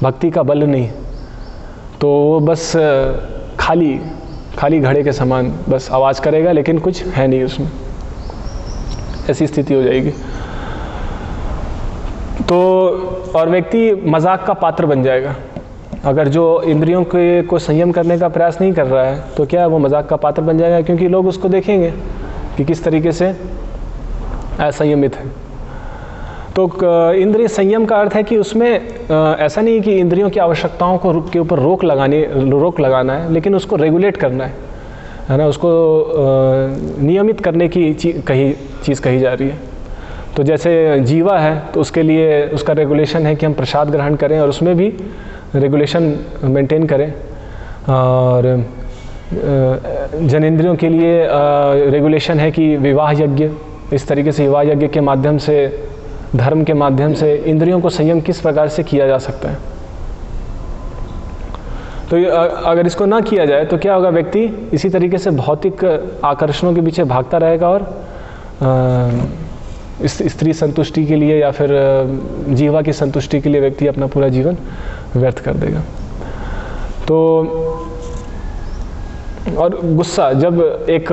भक्ति का बल नहीं, तो वो बस खाली घड़े के समान बस आवाज़ करेगा, लेकिन कुछ है नहीं उसमें, ऐसी स्थिति हो जाएगी। तो और व्यक्ति मजाक का पात्र बन जाएगा। अगर जो इंद्रियों को संयम करने का प्रयास नहीं कर रहा है, तो क्या वो मजाक का पात्र बन जाएगा, क्योंकि लोग उसको देखेंगे कि किस तरीके से असंयमित है। तो इंद्रिय संयम का अर्थ है कि उसमें ऐसा नहीं कि इंद्रियों की आवश्यकताओं के ऊपर रोक लगाना है, लेकिन उसको रेगुलेट करना है ना, उसको नियमित करने की चीज़ कही जा रही है। तो जैसे जीवा है, तो उसके लिए उसका रेगुलेशन है कि हम प्रसाद ग्रहण करें, और उसमें भी रेगुलेशन मेंटेन करें। और जनेंद्रियों के लिए रेगुलेशन है कि विवाह यज्ञ, इस तरीके से विवाह यज्ञ के माध्यम से, धर्म के माध्यम से इंद्रियों को संयम किस प्रकार से किया जा सकता है। तो अगर इसको ना किया जाए तो क्या होगा, व्यक्ति इसी तरीके से भौतिक आकर्षणों के पीछे भागता रहेगा और स्त्री संतुष्टि के लिए या फिर जीवा की संतुष्टि के लिए व्यक्ति अपना पूरा जीवन व्यर्थ कर देगा। तो और गुस्सा, जब एक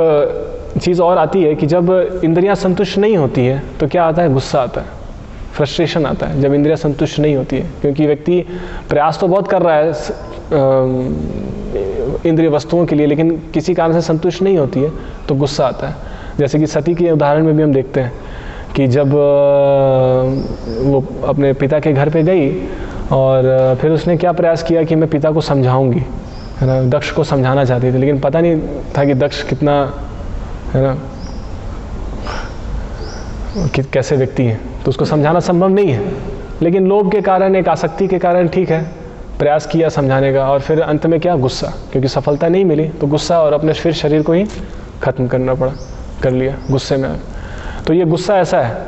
चीज़ और आती है कि जब इंद्रियां संतुष्ट नहीं होती है तो क्या आता है, गुस्सा आता है, फ्रस्ट्रेशन आता है जब इंद्रियां संतुष्ट नहीं होती है, क्योंकि व्यक्ति प्रयास तो बहुत कर रहा है इंद्रिय वस्तुओं के लिए, लेकिन किसी कारण से संतुष्ट नहीं होती है तो गुस्सा आता है। जैसे कि सती के उदाहरण में भी हम देखते हैं कि जब वो अपने पिता के घर पे गई और फिर उसने क्या प्रयास किया कि मैं पिता को समझाऊंगी, है ना, दक्ष को समझाना चाहती थी, लेकिन पता नहीं था कि दक्ष कितना, है ना, कैसे व्यक्ति है, तो उसको समझाना संभव नहीं है। लेकिन लोभ के कारण, एक आसक्ति के कारण ठीक है प्रयास किया समझाने का, और फिर अंत में क्या, गुस्सा, क्योंकि सफलता नहीं मिली तो गुस्सा, और अपने फिर शरीर को ही खत्म करना पड़ा, कर लिया गुस्से में। तो ये गुस्सा ऐसा है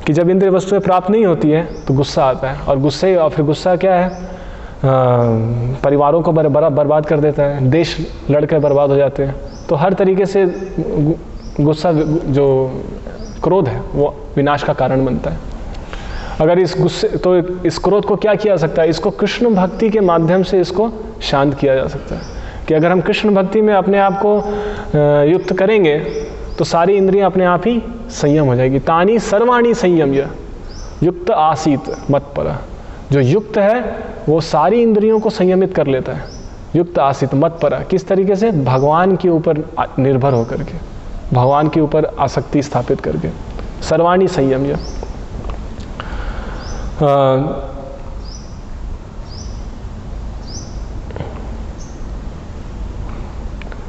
कि जब इंद्रिय वस्तुएं प्राप्त नहीं होती है तो गुस्सा आता है, और फिर गुस्सा क्या है, परिवारों को बर्बाद कर देता है, देश लड़कर बर्बाद हो जाते हैं। तो हर तरीके से गुस्सा, जो क्रोध है, वो विनाश का कारण बनता है। अगर इस गुस्से, तो इस क्रोध को क्या किया जा सकता है, इसको कृष्ण भक्ति के माध्यम से इसको शांत किया जा सकता है। कि अगर हम कृष्ण भक्ति में अपने आप को युक्त करेंगे तो सारी इंद्रियां अपने आप ही संयम हो जाएगी। तानी सर्वाणी संयम्य युक्त आसीत मत्परा, जो युक्त है वो सारी इंद्रियों को संयमित कर लेता है। युक्त आसीत मत्परा, किस तरीके से, भगवान के ऊपर निर्भर होकर के, भगवान के ऊपर आसक्ति स्थापित करके। सर्वाणी संयम्य,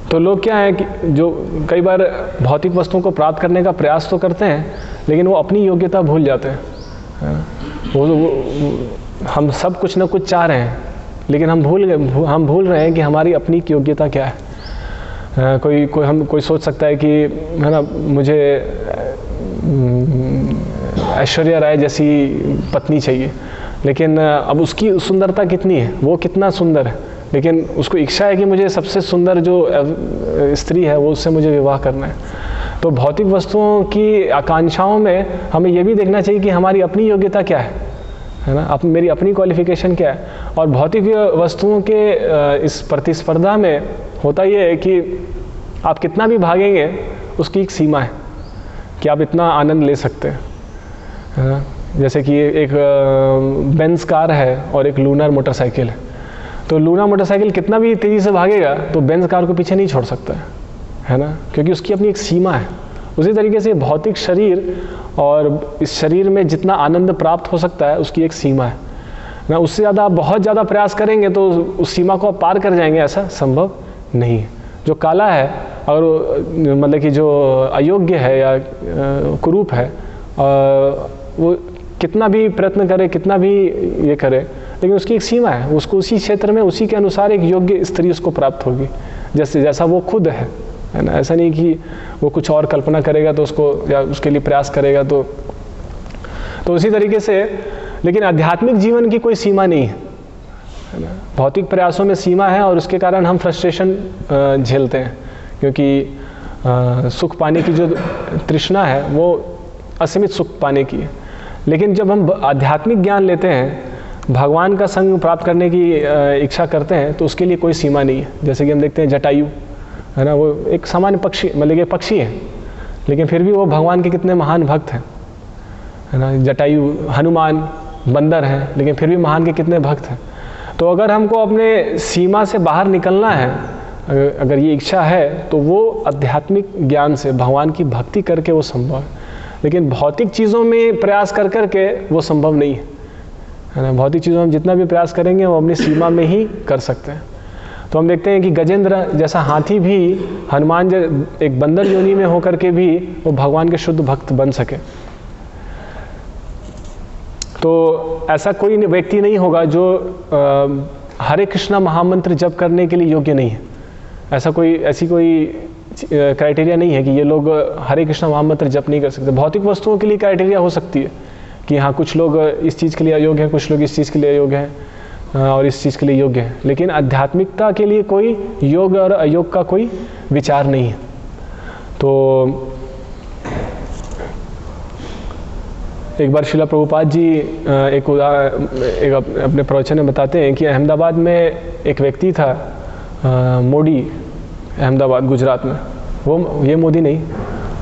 तो लोग क्या है कि जो कई बार भौतिक वस्तुओं को प्राप्त करने का प्रयास तो करते हैं, लेकिन वो अपनी योग्यता भूल जाते हैं। वो हम सब कुछ ना कुछ चाह रहे हैं, लेकिन हम भूल रहे हैं कि हमारी अपनी योग्यता क्या है। कोई सोच सकता है कि, है ना, मुझे ऐश्वर्या राय जैसी पत्नी चाहिए, लेकिन अब उसकी सुंदरता कितनी है, वो कितना सुंदर है, लेकिन उसको इच्छा है कि मुझे सबसे सुंदर जो स्त्री है वो उससे मुझे विवाह करना है। तो भौतिक वस्तुओं की आकांक्षाओं में हमें ये भी देखना चाहिए कि हमारी अपनी योग्यता क्या है ना, मेरी अपनी क्वालिफिकेशन क्या है। और भौतिक वस्तुओं के इस प्रतिस्पर्धा में होता ये है कि आप कितना भी भागेंगे उसकी एक सीमा है कि आप इतना आनंद ले सकते हैं, है ना। जैसे कि एक बेंज कार है और एक लूनर मोटरसाइकिल है, तो लूनर मोटरसाइकिल कितना भी तेज़ी से भागेगा तो बेंज कार को पीछे नहीं छोड़ सकता है ना, क्योंकि उसकी अपनी एक सीमा है। उसी तरीके से भौतिक शरीर और इस शरीर में जितना आनंद प्राप्त हो सकता है उसकी एक सीमा है ना। उससे ज़्यादा आप बहुत ज़्यादा प्रयास करेंगे तो उस सीमा को आप पार कर जाएंगे, ऐसा संभव नहीं है। जो काला है और मतलब कि जो अयोग्य है या कुरूप है, वो कितना भी प्रयत्न करे, कितना भी ये करे, लेकिन उसकी एक सीमा है। उसको उसी क्षेत्र में उसी के अनुसार एक योग्य स्त्री उसको प्राप्त होगी, जैसा वो खुद है ना। ऐसा नहीं कि वो कुछ और कल्पना करेगा तो उसको या उसके लिए प्रयास करेगा तो उसी तरीके से। लेकिन आध्यात्मिक जीवन की कोई सीमा नहीं है ना। भौतिक प्रयासों में सीमा है और उसके कारण हम फ्रस्ट्रेशन झेलते हैं, क्योंकि सुख पाने की जो तृष्णा है वो असीमित सुख पाने की है। लेकिन जब हम आध्यात्मिक ज्ञान लेते हैं, भगवान का संग प्राप्त करने की इच्छा करते हैं, तो उसके लिए कोई सीमा नहीं है। जैसे कि हम देखते हैं जटायु, है ना, वो एक सामान्य पक्षी, मतलब कि पक्षी है, लेकिन फिर भी वो भगवान के कितने महान भक्त हैं, है ना। जटायु, हनुमान बंदर हैं, लेकिन फिर भी महान के कितने भक्त हैं। तो अगर हमको अपने सीमा से बाहर निकलना है, अगर ये इच्छा है, तो वो आध्यात्मिक ज्ञान से भगवान की भक्ति करके वो संभव है। लेकिन भौतिक चीज़ों में प्रयास कर करके वो संभव नहीं है ना। भौतिक चीज़ों में जितना भी प्रयास करेंगे वो अपनी सीमा में ही कर सकते हैं। तो हम देखते हैं कि गजेंद्र जैसा हाथी भी हनुमान एक बंदर योनि में होकर के भी वो भगवान के शुद्ध भक्त बन सके। तो ऐसा कोई व्यक्ति नहीं होगा जो हरे कृष्णा महामंत्र जप करने के लिए योग्य नहीं है। ऐसी कोई क्राइटेरिया नहीं है कि ये लोग हरे कृष्णा महामंत्र जप नहीं कर सकते। भौतिक वस्तुओं के लिए क्राइटेरिया हो सकती है कि हाँ, कुछ लोग इस चीज़ के लिए अयोग्य हैं, कुछ लोग इस चीज़ के लिए अयोग्य हैं और इस चीज़ के लिए योग्य हैं। लेकिन आध्यात्मिकता के लिए कोई योग और अयोग का कोई विचार नहीं है। तो एक बार श्रीला प्रभुपाद जी एक अपने प्रवचन में बताते हैं कि अहमदाबाद में एक व्यक्ति था, मोदी, अहमदाबाद गुजरात में। वो ये मोदी नहीं,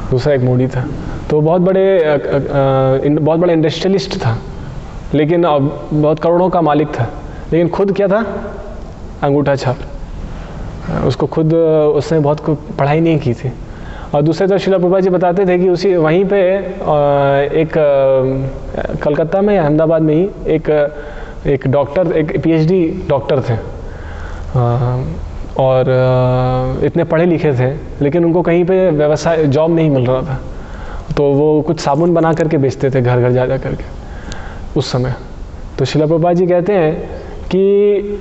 दूसरा एक मोदी था। तो बहुत बड़ा इंडस्ट्रियलिस्ट था, लेकिन बहुत करोड़ों का मालिक था। लेकिन खुद क्या था? अंगूठा छाप। उसको खुद उसने बहुत पढ़ाई नहीं की थी। और दूसरे तरफ श्रीला प्रभुपाद जी बताते थे कि वहीं पे एक कलकत्ता में या अहमदाबाद में ही एक डॉक्टर, एक पीएचडी डॉक्टर थे और इतने पढ़े लिखे थे, लेकिन उनको कहीं पे व्यवसाय जॉब नहीं मिल रहा था। तो वो कुछ साबुन बना करके बेचते थे घर घर जा करके उस समय। तो श्रीला प्रभुपाद जी कहते हैं कि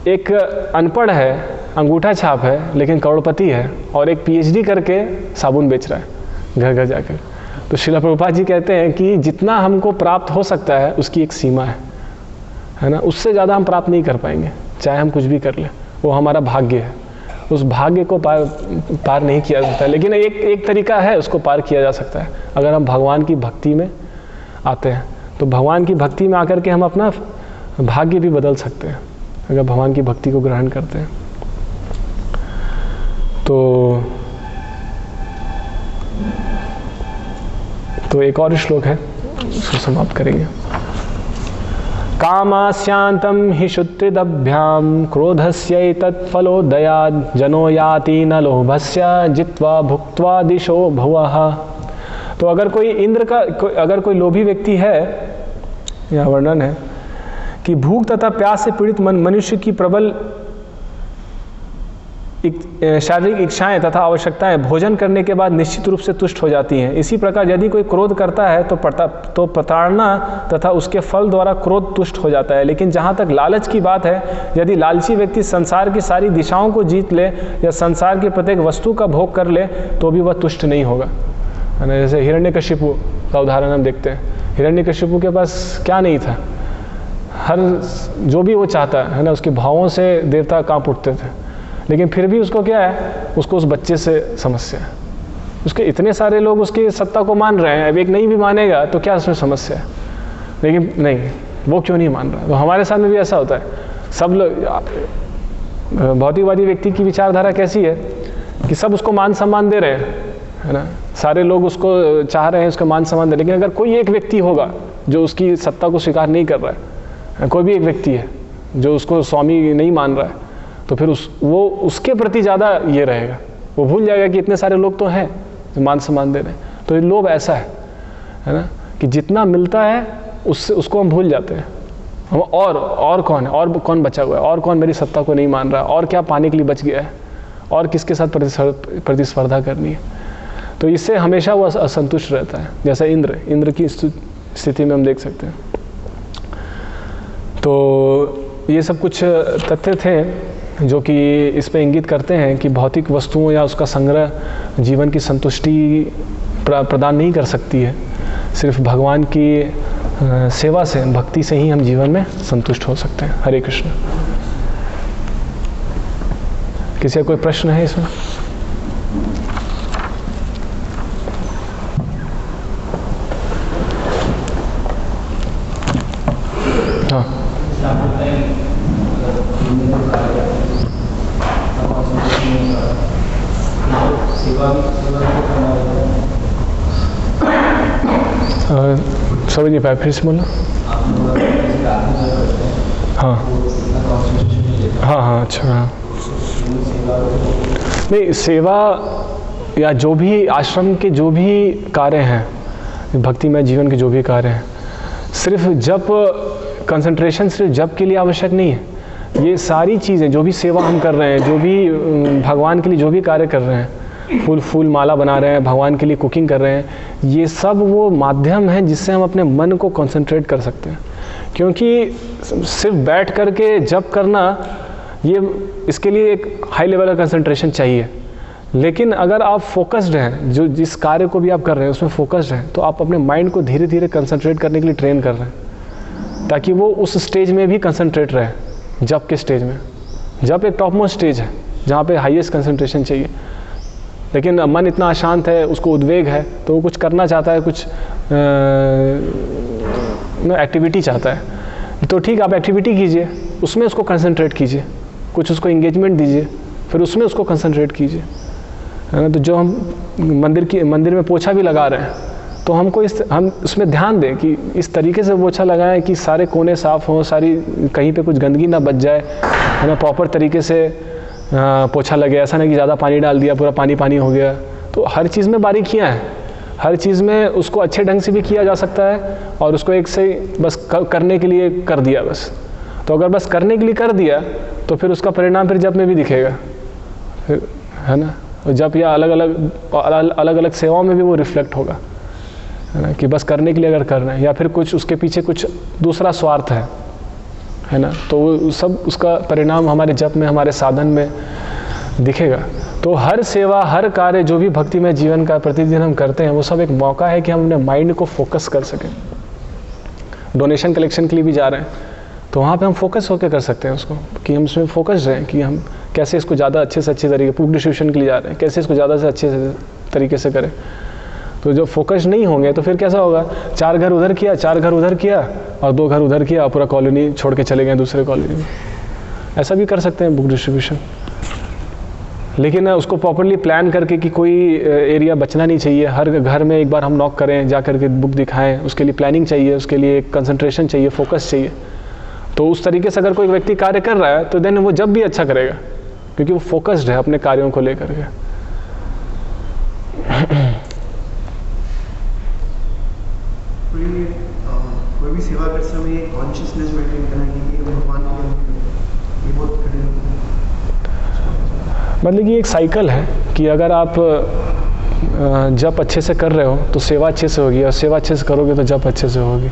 एक अनपढ़ है, अंगूठा छाप है, लेकिन करोड़पति है, और एक पीएचडी करके साबुन बेच रहा है घर घर जाकर। तो श्रीला प्रभुपाद जी कहते हैं कि जितना हमको प्राप्त हो सकता है उसकी एक सीमा है ना। उससे ज़्यादा हम प्राप्त नहीं कर पाएंगे, चाहे हम कुछ भी कर लें। वो हमारा भाग्य है, उस भाग्य को पार नहीं किया जा सकता। लेकिन एक तरीका है, उसको पार किया जा सकता है अगर हम भगवान की भक्ति में आते हैं। तो भगवान की भक्ति में आकर के हम अपना भाग्य भी बदल सकते हैं अगर भगवान की भक्ति को ग्रहण करते हैं। तो एक और श्लोक है, उसको समाप्त करेंगे। कामास्यान्तं हि शुत्रिदभ्यां क्रोधस्यैतत् फलोदयात् जनो याति न लोभस्य जित्वा भुक्त्वा दिशो भुवः। तो अगर कोई लोभी व्यक्ति है, यह वर्णन है कि भूख तथा प्यास से पीड़ित मनुष्य की प्रबल शारीरिक इच्छाएं तथा आवश्यकताएं भोजन करने के बाद निश्चित रूप से तुष्ट हो जाती हैं। इसी प्रकार यदि कोई क्रोध करता है तो प्रताड़ना तथा उसके फल द्वारा क्रोध तुष्ट हो जाता है। लेकिन जहाँ तक लालच की बात है, यदि लालची व्यक्ति संसार की सारी दिशाओं को जीत ले या संसार की प्रत्येक वस्तु का भोग कर ले तो भी वह तुष्ट नहीं होगा, है ना। जैसे हिरण्यकशिपु का उदाहरण हम देखते हैं। हिरण्यकशिपु के पास क्या नहीं था? हर जो भी वो चाहता है ना, उसके भावों से देवता कांप उठते थे। लेकिन फिर भी उसको क्या है, उसको उस बच्चे से समस्या है। उसके इतने सारे लोग उसकी सत्ता को मान रहे हैं, अब एक नहीं भी मानेगा तो क्या उसमें समस्या है। लेकिन नहीं, वो क्यों नहीं मान रहा। तो हमारे साथ में भी ऐसा होता है। सब लोग, भौतिकवादी व्यक्ति की विचारधारा कैसी है कि सब उसको मान सम्मान दे रहे हैं, है ना, सारे लोग उसको चाह रहे हैं, उसका मान सम्मान दे। लेकिन अगर कोई एक व्यक्ति होगा जो उसकी सत्ता को स्वीकार नहीं कर रहा है, कोई भी एक व्यक्ति है जो उसको स्वामी नहीं मान रहा है, तो फिर वो उसके प्रति ज़्यादा ये रहेगा। वो भूल जाएगा कि इतने सारे लोग तो हैं जो मान सम्मान दे रहे हैं। तो ये लोभ ऐसा है ना, कि जितना मिलता है उसको हम भूल जाते हैं। हम और कौन है, और कौन बचा हुआ है, और कौन मेरी सत्ता को नहीं मान रहा, और क्या पाने के लिए बच गया है, और किसके साथ प्रतिस्पर्धा करनी है। तो इससे हमेशा वो असंतुष्ट रहता है। जैसा इंद्र की स्थिति में हम देख सकते हैं। तो ये सब कुछ तथ्य थे जो कि इस पे इंगित करते हैं कि भौतिक वस्तुओं या उसका संग्रह जीवन की संतुष्टि प्रदान नहीं कर सकती है। सिर्फ भगवान की सेवा से, भक्ति से ही हम जीवन में संतुष्ट हो सकते हैं। हरे कृष्ण। किसी का कोई प्रश्न है इसमें? हाँ, समझ नहीं पाया, फिर से बोलो। हाँ हाँ हाँ, अच्छा। हाँ, नहीं, सेवा या जो भी आश्रम के जो भी कार्य हैं, भक्तिमय जीवन के जो भी कार्य हैं, सिर्फ जप कंसंट्रेशन सिर्फ जप के लिए आवश्यक नहीं है। ये सारी चीज़ें जो भी सेवा हम कर रहे हैं, जो भी भगवान के लिए जो भी कार्य कर रहे हैं, फूल माला बना रहे हैं, भगवान के लिए कुकिंग कर रहे हैं, ये सब वो माध्यम है जिससे हम अपने मन को कंसंट्रेट कर सकते हैं। क्योंकि सिर्फ बैठ करके जप करना, ये इसके लिए एक हाई लेवल का कंसंट्रेशन चाहिए। लेकिन अगर आप फोकस्ड हैं, जो जिस कार्य को भी आप कर रहे हैं उसमें फोकस्ड हैं, तो आप अपने माइंड को धीरे धीरे कंसंट्रेट करने के लिए ट्रेन कर रहे हैं, ताकि वो उस स्टेज में भी कंसंट्रेट रहे। जप के स्टेज में, जप एक टॉप मोस्ट स्टेज है जहाँ पे हाईएस्ट कंसंट्रेशन चाहिए। लेकिन मन इतना अशांत है, उसको उद्वेग है, तो वो कुछ करना चाहता है, कुछ एक्टिविटी चाहता है। तो ठीक, आप एक्टिविटी कीजिए, उसमें उसको कंसंट्रेट कीजिए, कुछ उसको इंगेजमेंट दीजिए, फिर उसमें उसको कंसंट्रेट कीजिए, है ना। तो जो हम मंदिर में पोछा भी लगा रहे हैं, तो हमको हम उसमें ध्यान दें कि इस तरीके से पोछा लगाएं कि सारे कोने साफ़ हों, सारी कहीं पे कुछ गंदगी ना बच जाए, है ना। प्रॉपर तरीके से पोछा लगे, ऐसा नहीं कि ज़्यादा पानी डाल दिया, पूरा पानी हो गया। तो हर चीज़ में बारीकियाँ हैं, हर चीज़ में उसको अच्छे ढंग से भी किया जा सकता है, और उसको एक से बस करने के लिए कर दिया बस। तो अगर बस करने के लिए कर दिया तो फिर उसका परिणाम फिर जप में भी दिखेगा, फिर, है ना। जप या अलग अलग सेवाओं में भी वो रिफ्लेक्ट होगा, है ना, कि बस करने के लिए अगर कर रहे हैं, या फिर कुछ उसके पीछे कुछ दूसरा स्वार्थ है ना, तो वो सब उसका परिणाम हमारे जप में, हमारे साधन में दिखेगा। तो हर सेवा, हर कार्य जो भी भक्तिमय जीवन का प्रतिदिन हम करते हैं, वो सब एक मौका है कि हम अपने माइंड को फोकस कर सकें। डोनेशन कलेक्शन के लिए भी जा रहे हैं, तो वहाँ पे हम फोकस होकर कर सकते हैं उसको, कि हम उसमें फोकस रहें कि हम कैसे इसको ज़्यादा अच्छे से अच्छे तरीके, बुक डिस्ट्रीब्यूशन के लिए जा रहे हैं, कैसे इसको ज़्यादा से अच्छे से तरीके से करें। तो जो फोकस नहीं होंगे तो फिर कैसा होगा, 4 घर उधर किया, 4 घर उधर किया, और 2 घर उधर किया, पूरा कॉलोनी छोड़ के चले गए दूसरे कॉलोनी में। ऐसा भी कर सकते हैं बुक डिस्ट्रीब्यूशन। लेकिन उसको प्रॉपरली प्लान करके कि कोई एरिया बचना नहीं चाहिए, हर घर में एक बार हम नॉक करें, जा करके बुक दिखाएं, उसके लिए प्लानिंग चाहिए, उसके लिए एक कंसंट्रेशन चाहिए, फोकस चाहिए। तो उस तरीके से अगर कोई व्यक्ति कार्य कर रहा है तो देन वो जब भी अच्छा करेगा, क्योंकि वो फोकस्ड है अपने कार्यों को लेकर के। कोई भी सेवा करते समय कॉन्शियसनेस मेंटेन करना कि भगवान के ये बहुत कठिन होता है। मतलब कि एक साइकिल है कि अगर आप जप अच्छे से कर रहे हो तो सेवा अच्छे से होगी, और सेवा अच्छे से करोगे तो जप अच्छे से होगी।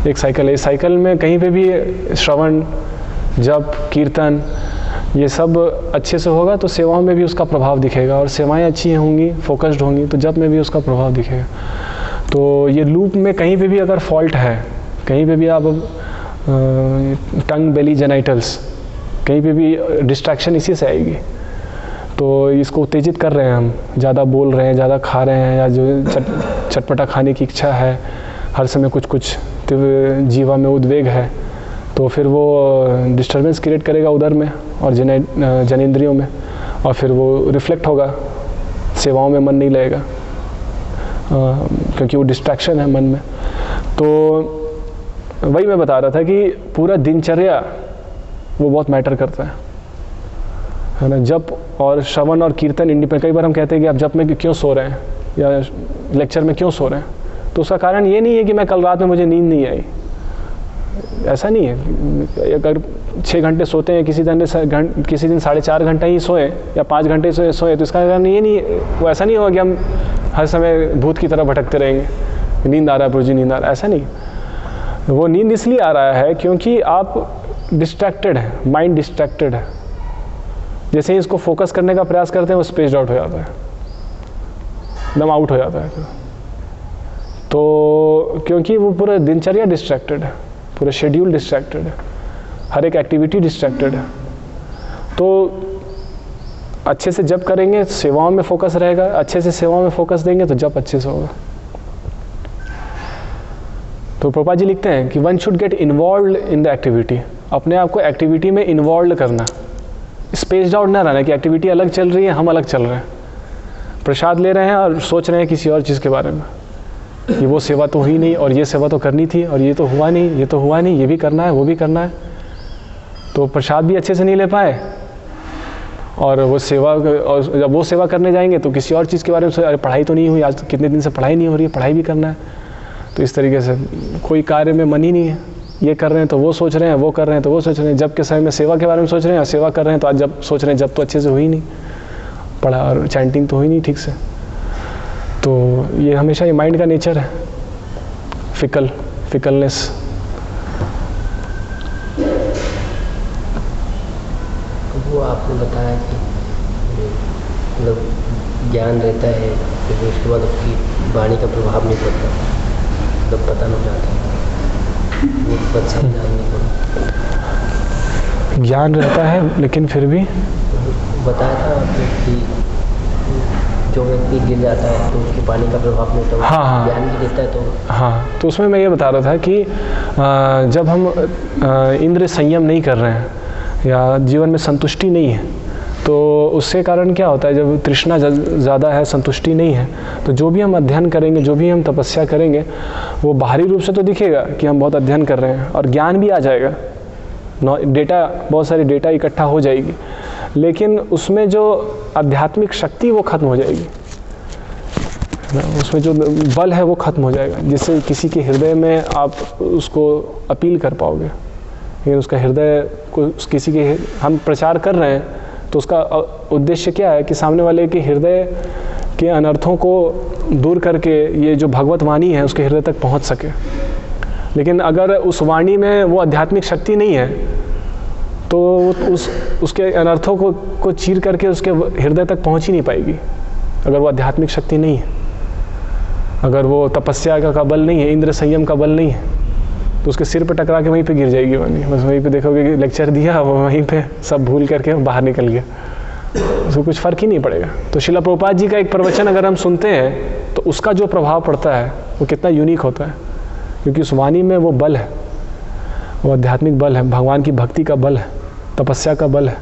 एक साइकिल है। इस साइकिल में कहीं पे भी श्रवण, जप, कीर्तन ये सब अच्छे से होगा तो सेवाओं में भी उसका प्रभाव दिखेगा, और सेवाएं अच्छी होंगी, फोकस्ड होंगी, तो जप में भी उसका प्रभाव दिखेगा। तो ये लूप में कहीं पे भी अगर फॉल्ट है, कहीं पे भी आप टंग बेली जेनाइटल्स, कहीं पे भी डिस्ट्रैक्शन इसी से आएगी। तो इसको उत्तेजित कर रहे हैं हम, ज़्यादा बोल रहे हैं, ज़्यादा खा रहे हैं, या जो चटपटा खाने की इच्छा है, हर समय कुछ जीवा में उद्वेग है, तो फिर वो डिस्टर्बेंस क्रिएट करेगा उधर में और जनेंद्रियों में, और फिर वो रिफ्लेक्ट होगा, सेवाओं में मन नहीं लगेगा, क्योंकि वो डिस्ट्रैक्शन है मन में। तो वही मैं बता रहा था कि पूरा दिनचर्या वो बहुत मैटर करता है ना। जप और श्रवण और कीर्तन इंडिपेंडेंट। कई बार हम कहते हैं कि आप जप में क्यों सो रहे हैं या लेक्चर में क्यों सो रहे हैं, तो उसका कारण ये नहीं है कि मैं कल रात में मुझे नींद नहीं आई, ऐसा नहीं है। अगर 6 घंटे सोते हैं, किसी दिन 4.5 घंटा ही सोए या 5 घंटे सोए, तो इसका कारण ये नहीं, वो ऐसा नहीं होगा कि हम हर समय भूत की तरह भटकते रहेंगे, नींद आ रहा है प्रभु, नींद आ रहा है, ऐसा नहीं। वो नींद इसलिए आ रहा है क्योंकि आप डिस्ट्रैक्टेड है, माइंड डिस्ट्रैक्टेड है। जैसे ही इसको फोकस करने का प्रयास करते हैं वो स्पेस्ड आउट हो जाता है, एकदम आउट हो जाता है। तो क्योंकि वो पूरा दिनचर्या डिस्ट्रैक्टेड है, पूरा शेड्यूल डिस्ट्रैक्टेड है, हर एक एक्टिविटी डिस्ट्रैक्टेड है। तो अच्छे से जप करेंगे, सेवाओं में फोकस रहेगा, अच्छे से सेवाओं में फोकस देंगे तो जप अच्छे से होगा। तो प्रभुपाद जी लिखते हैं कि one should get involve in the activity, अपने आप को एक्टिविटी में इन्वॉल्व करना, स्पेस्ड आउट ना रहना कि एक्टिविटी अलग चल रही है, हम अलग चल रहे हैं, प्रसाद ले रहे हैं और सोच रहे हैं किसी और चीज़ के बारे में कि वो सेवा तो हुई नहीं, और ये सेवा तो करनी थी, और ये तो हुआ नहीं, ये तो हुआ नहीं, ये भी करना है, वो भी करना है। तो प्रसाद भी अच्छे से नहीं ले पाए, और वो सेवा, और जब वो सेवा करने जाएंगे तो किसी और चीज़ के बारे में सोच, अरे पढ़ाई तो नहीं हुई, आज कितने दिन से पढ़ाई नहीं हो रही है, पढ़ाई भी करना है। तो इस तरीके से कोई कार्य में मन ही नहीं है, ये कर रहे हैं तो वो सोच रहे हैं, वो कर रहे हैं तो वो सोच रहे हैं। जब के समय में सेवा के बारे में सोच रहे हैं, और सेवा कर रहे हैं तो आज जब सोच रहे हैं जब तो अच्छे से हुई नहीं, पढ़ा और चैंटिंग तो हुई नहीं ठीक से। तो ये हमेशा ये माइंड का नेचर है, फिकलनेस। वो आपने बताया कि मतलब ज्ञान रहता है, फिर उसके बाद उसकी वाणी का प्रभाव नहीं पड़ता, मतलब पता नहीं जाता, वो बात समझाने को ज्ञान रहता है, लेकिन फिर भी बताया था आपने कि जो व्यक्ति गिर जाता है तो उसके पानी का प्रभाव नहीं होता, हाँ, ज्ञान भी देता है। तो हाँ, तो उसमें मैं ये बता रहा था कि जब हम इंद्रिय संयम नहीं कर रहे हैं या जीवन में संतुष्टि नहीं है, तो उससे कारण क्या होता है, जब तृष्णा ज़्यादा है, संतुष्टि नहीं है, तो जो भी हम अध्ययन करेंगे, जो भी हम तपस्या करेंगे, वो बाहरी रूप से तो दिखेगा कि हम बहुत अध्ययन कर रहे हैं, और ज्ञान भी आ जाएगा, डेटा, बहुत सारी डेटा इकट्ठा हो जाएगी, लेकिन उसमें जो आध्यात्मिक शक्ति वो खत्म हो जाएगी, उसमें जो बल है वो खत्म हो जाएगा, जिससे किसी के हृदय में आप उसको अपील कर पाओगे। लेकिन उसका हृदय को किसी के, हम प्रचार कर रहे हैं तो उसका उद्देश्य क्या है कि सामने वाले के हृदय के अनर्थों को दूर करके ये जो भगवत वाणी है उसके हृदय तक पहुंच सके। लेकिन अगर उस वाणी में वो आध्यात्मिक शक्ति नहीं है तो उसके अनर्थों को चीर करके उसके हृदय तक पहुंच ही नहीं पाएगी। अगर वो आध्यात्मिक शक्ति नहीं है, अगर वो तपस्या का बल नहीं है, इंद्र संयम का बल नहीं है, तो उसके सिर पे टकरा के वहीं पे गिर जाएगी वाणी। बस वहीं पे देखोगे कि लेक्चर दिया, वो वहीं पे सब भूल करके बाहर निकल गया, उसको कुछ फ़र्क ही नहीं पड़ेगा। तो श्रील प्रभुपाद जी का एक प्रवचन अगर हम सुनते हैं तो उसका जो प्रभाव पड़ता है वो कितना यूनिक होता है, क्योंकि उस वाणी में वो बल है, वो आध्यात्मिक बल है, भगवान की भक्ति का बल है, तपस्या का बल है।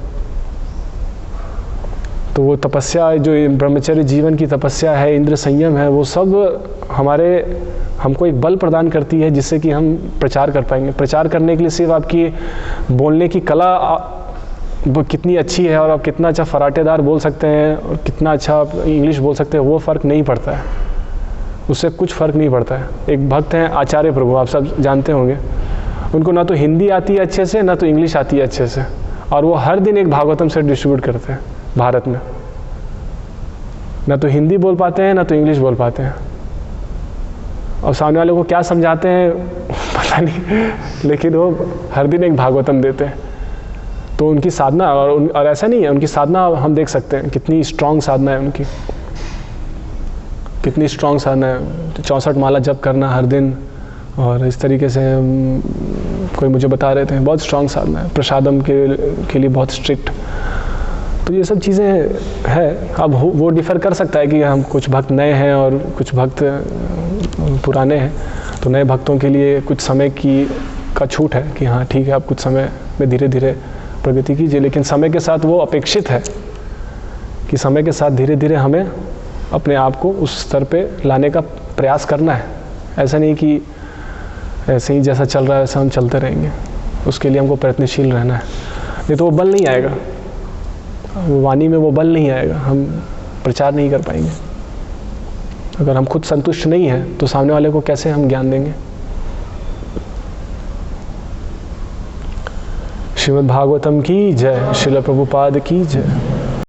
तो वो तपस्या, जो ब्रह्मचर्य जीवन की तपस्या है, इंद्र संयम है, वो सब हमको एक बल प्रदान करती है जिससे कि हम प्रचार कर पाएंगे। प्रचार करने के लिए सिर्फ आपकी बोलने की कला वो कितनी अच्छी है और आप कितना अच्छा फराटेदार बोल सकते हैं और कितना अच्छा आप इंग्लिश बोल सकते हैं, वो फ़र्क नहीं पड़ता है, उससे कुछ फ़र्क नहीं पड़ता है। एक भक्त हैं आचार्य प्रभु, आप सब जानते होंगे, उनको ना तो हिंदी आती है अच्छे से, ना तो इंग्लिश आती है अच्छे से, और वो हर दिन एक भागवतम से डिस्ट्रीब्यूट करते हैं भारत में। ना तो हिंदी बोल पाते हैं, ना तो इंग्लिश बोल पाते हैं, और सामने वाले को क्या समझाते हैं पता नहीं, लेकिन वो हर दिन एक भागवतम देते हैं। तो उनकी साधना, और ऐसा नहीं है, उनकी साधना हम देख सकते हैं कितनी स्ट्रॉन्ग साधना है उनकी, कितनी स्ट्रॉन्ग साधना है। 64 माला जप करना हर दिन, और इस तरीके से कोई मुझे बता रहे थे, बहुत स्ट्रांग साधना है, प्रसादम के लिए बहुत स्ट्रिक्ट। तो ये सब चीज़ें है। अब वो डिफ़र कर सकता है कि हम कुछ भक्त नए हैं और कुछ भक्त पुराने हैं, तो नए भक्तों के लिए कुछ समय का छूट है कि हाँ ठीक है, आप कुछ समय में धीरे धीरे प्रगति कीजिए, लेकिन समय के साथ वो अपेक्षित है कि समय के साथ धीरे धीरे हमें अपने आप को उस स्तर पे लाने का प्रयास करना है। ऐसा नहीं कि ऐसे ही जैसा चल रहा है वैसा हम चलते रहेंगे, उसके लिए हमको प्रयत्नशील रहना है, नहीं तो वो बल नहीं आएगा, वो वाणी में वो बल नहीं आएगा, हम प्रचार नहीं कर पाएंगे। अगर हम खुद संतुष्ट नहीं हैं तो सामने वाले को कैसे हम ज्ञान देंगे। श्रीमद् भागवतम की जय, श्रील प्रभुपाद की जय।